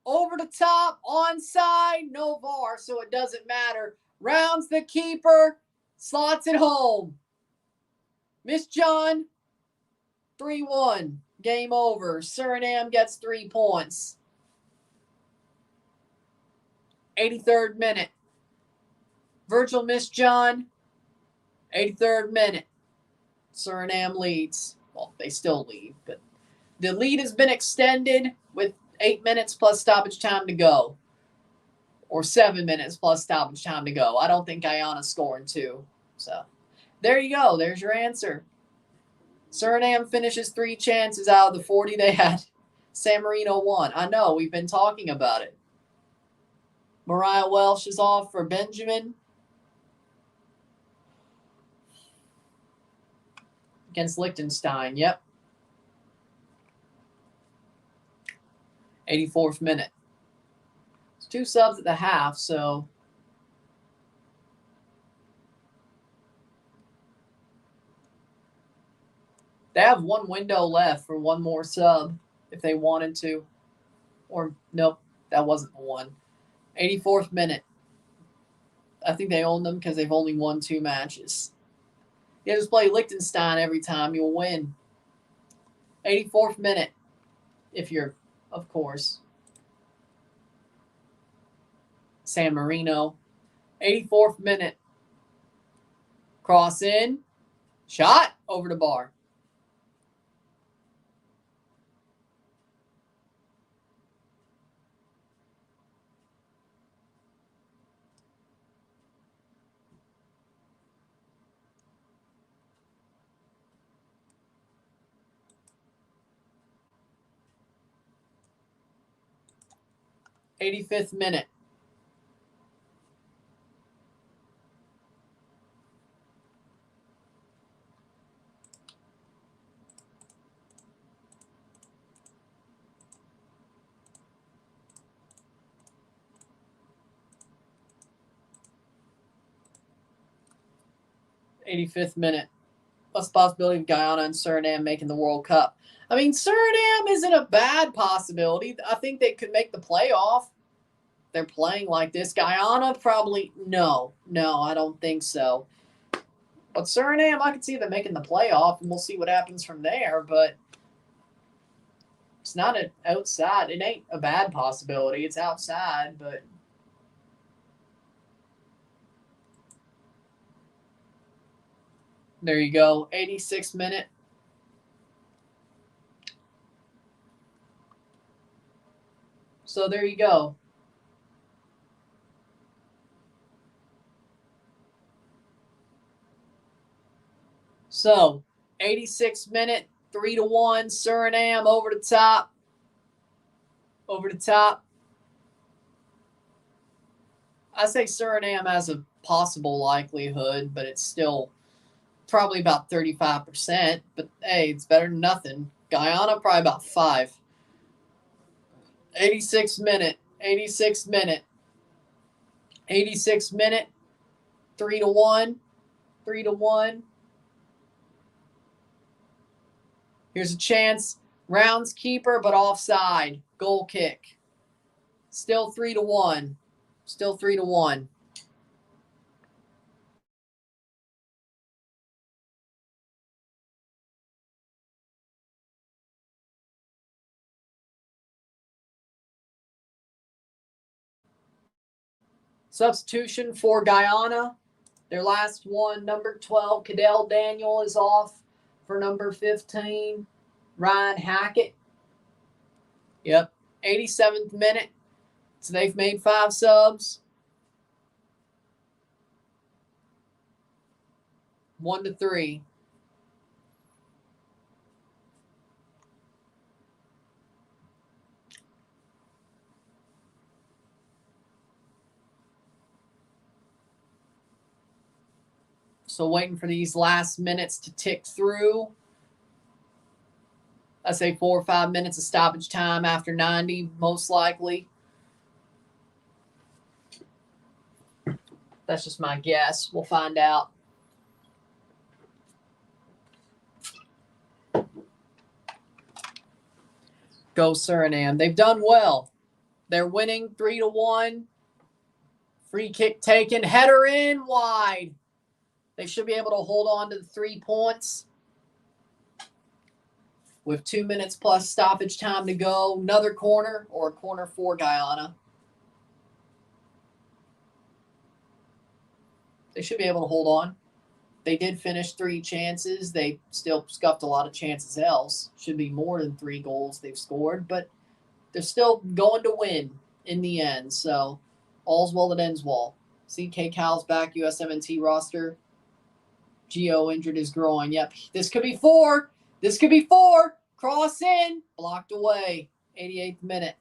Over the top, onside, no VAR, so it doesn't matter. Rounds the keeper, slots it home. Misdone, 3-1. Game over. Suriname gets 3 points. 83rd minute. Virgil Misdone 83rd minute. Suriname leads. Well, they still lead, but the lead has been extended with 8 minutes plus stoppage time to go. Or 7 minutes plus stoppage time to go. I don't think Guyana's scoring 2. So there you go. There's your answer. Suriname finishes 3 chances out of the 40 they had. San Marino won. I know, we've been talking about it. Mariah Welsh is off for Benjamin. Against Liechtenstein, yep. 84th minute. It's 2 subs at the half, so they have 1 window left for 1 more sub if they wanted to. Or, nope, that wasn't the one. 84th minute. I think they own them because they've only won 2 matches. You just play Liechtenstein every time, you'll win. 84th minute, if you're, of course, San Marino. 84th minute. Cross in. Shot over the bar. '85th minute. '85th minute. What's the possibility of Guyana and Suriname making the World Cup? I mean, Suriname isn't a bad possibility. I think they could make the playoff. They're playing like this. Guyana, probably no. No, I don't think so. But Suriname, I can see them making the playoff, and we'll see what happens from there. But it's not an outside. It ain't a bad possibility. It's outside, but there you go. 86th minute. So there you go. So 86th minute, 3-1, Suriname over the top. Over the top. I say Suriname has a possible likelihood, but it's still probably about 35%. But hey, it's better than nothing. Guyana, probably about 5. 86th minute. 86th minute. 86th minute. 3-1. 3-1. Here's a chance. Rounds keeper, but offside. Goal kick. Still 3-1. Still 3-1. Substitution for Guyana. Their last one, number 12, Cadell Daniel is off for number 15, Ryan Hackett. Yep, 87th minute. So they've made 5 subs. 1-3. So waiting for these last minutes to tick through. I say 4 or 5 minutes of stoppage time after 90, most likely. That's just my guess. We'll find out. Go Suriname. They've done well. They're winning 3-1. Free kick taken. Header in wide. They should be able to hold on to the 3 points. With 2 minutes plus stoppage time to go. Another corner or a corner for Guyana. They should be able to hold on. They did finish 3 chances. They still scuffed a lot of chances else. Should be more than 3 goals they've scored, but they're still going to win in the end. So all's well that ends well. CK Cal's back, USMNT roster. Gio injured his groin. Yep, this could be 4. This could be 4. Cross in. Blocked away. 88th minute.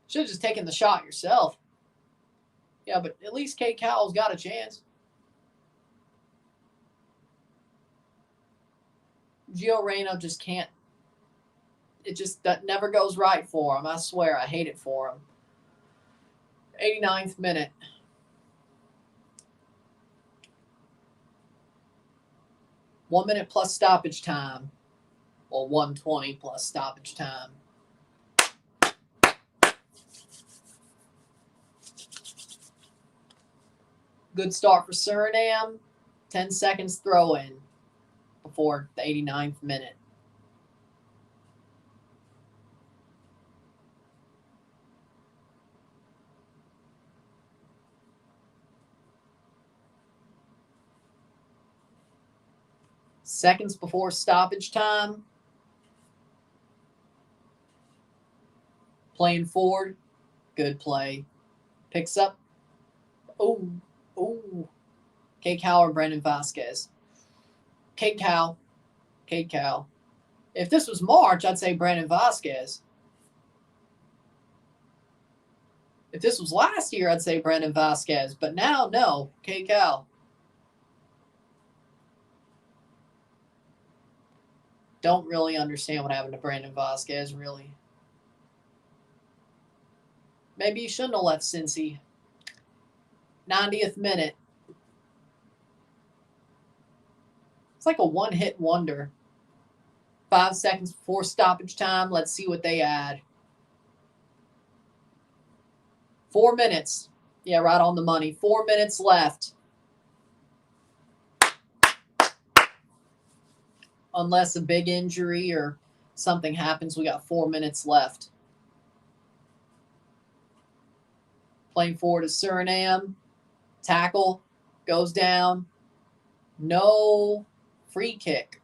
Should have just taken the shot yourself. Yeah, but at least K. Cal's got a chance. Gio Reyna just can't. That never goes right for him. I swear, I hate it for him. 89th minute. One minute plus stoppage time. Or 1:20 plus stoppage time. Good start for Suriname. 10 seconds throw in before the 89th minute. Seconds before stoppage time. Playing forward. Good play. Picks up. Oh. Kate Cow or Brandon Vasquez? Kate Cow. If this was March, I'd say Brandon Vasquez. If this was last year, I'd say Brandon Vasquez. But now, no. Kate Cow. Don't really understand what happened to Brandon Vasquez, really. Maybe he shouldn't have left Cincy. 90th minute. It's like a one-hit wonder. 5 seconds before stoppage time. Let's see what they add. 4 minutes. Yeah, right on the money. 4 minutes left. Unless a big injury or something happens, we got 4 minutes left. Playing forward to Suriname. Tackle. Goes down. No free kick.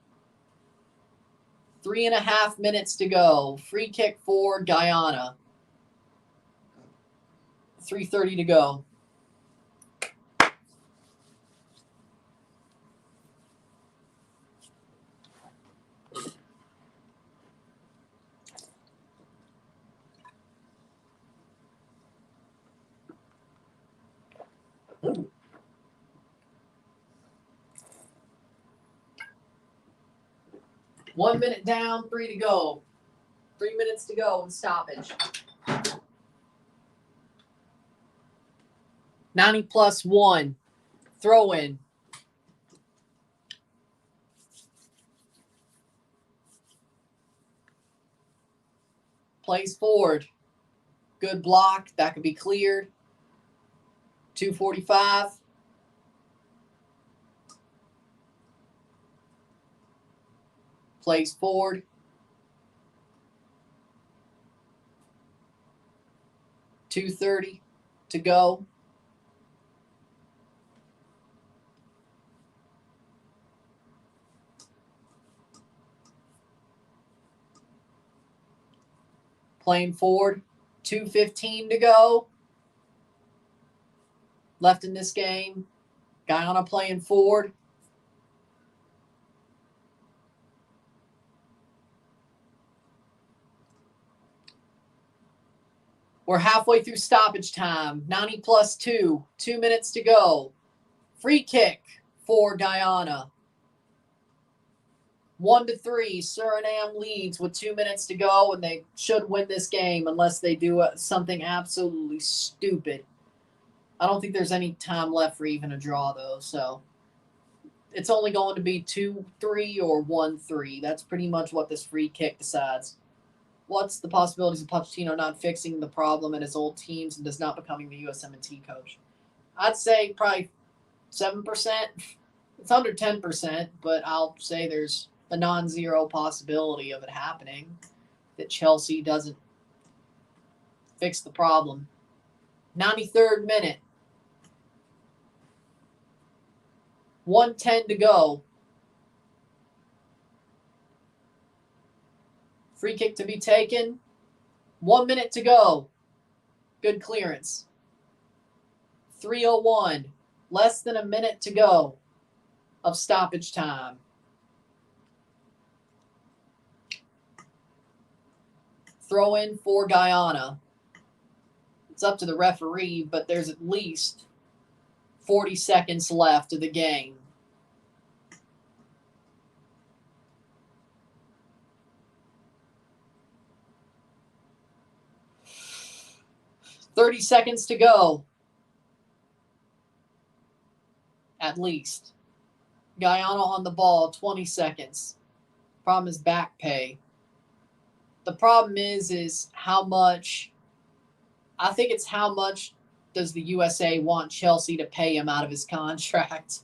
3.5 minutes to go. Free kick for Guyana. 3:30 to go. Ooh. One minute down, 3 to go. 3 minutes to go in stoppage. 90 plus 1. Throw in. Plays forward. Good block. That could be cleared. 2:45. Plays forward. .230 to go. Playing forward. 2:15 to go. Left in this game. Guyana playing forward. We're halfway through stoppage time. 90 plus 2. 2 minutes to go. Free kick for Guyana. 1-3. Suriname leads with 2 minutes to go, and they should win this game unless they do something absolutely stupid. I don't think there's any time left for even a draw, though, so it's only going to be 2-3 or 1-3. That's pretty much what this free kick decides. What's the possibilities of Pochettino not fixing the problem at his old teams and does not becoming the USMNT coach? I'd say probably 7%. It's under 10%, but I'll say there's a non-zero possibility of it happening, that Chelsea doesn't fix the problem. 93rd minute. 1:10 to go. Free kick to be taken. 1 minute to go. Good clearance. 3:01. Less than a minute to go of stoppage time. Throw in for Guyana. It's up to the referee, but there's at least 40 seconds left of the game. $30 to go. At least. Guyana on the ball, 20 seconds. Problem is back pay. The problem is how much, I think it's how much does the USA want Chelsea to pay him out of his contract.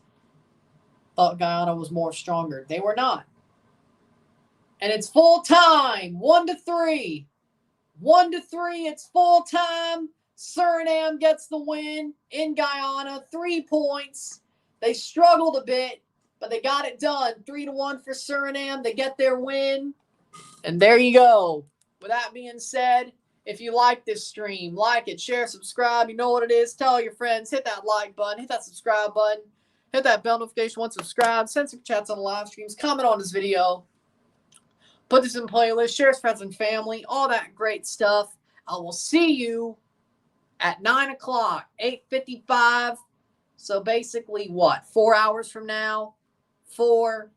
Thought Guyana was more stronger. They were not. And it's full time. 1-3. 1-3. It's full time. Suriname gets the win in Guyana. 3 points. They struggled a bit, but they got it done. 3-1 for Suriname. They get their win. And there you go. With that being said, if you like this stream, like it, share, subscribe. You know what it is. Tell your friends. Hit that like button. Hit that subscribe button. Hit that bell notification once subscribed. Send some chats on the live streams. Comment on this video. Put this in playlist. Share with friends and family. All that great stuff. I will see you at 9 o'clock, 8:55. So basically what? 4 hours from now for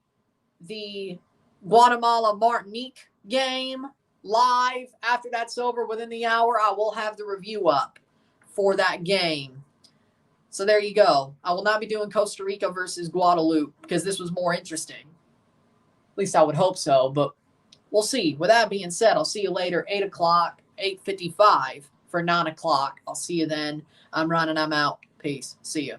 the Guatemala-Martinique game live. After that's over, within the hour, I will have the review up for that game. So there you go. I will not be doing Costa Rica versus Guadeloupe because this was more interesting. At least I would hope so, but we'll see. With that being said, I'll see you later, 8 o'clock, 8:55 for 9 o'clock. I'll see you then. I'm Ron and I'm out. Peace. See you.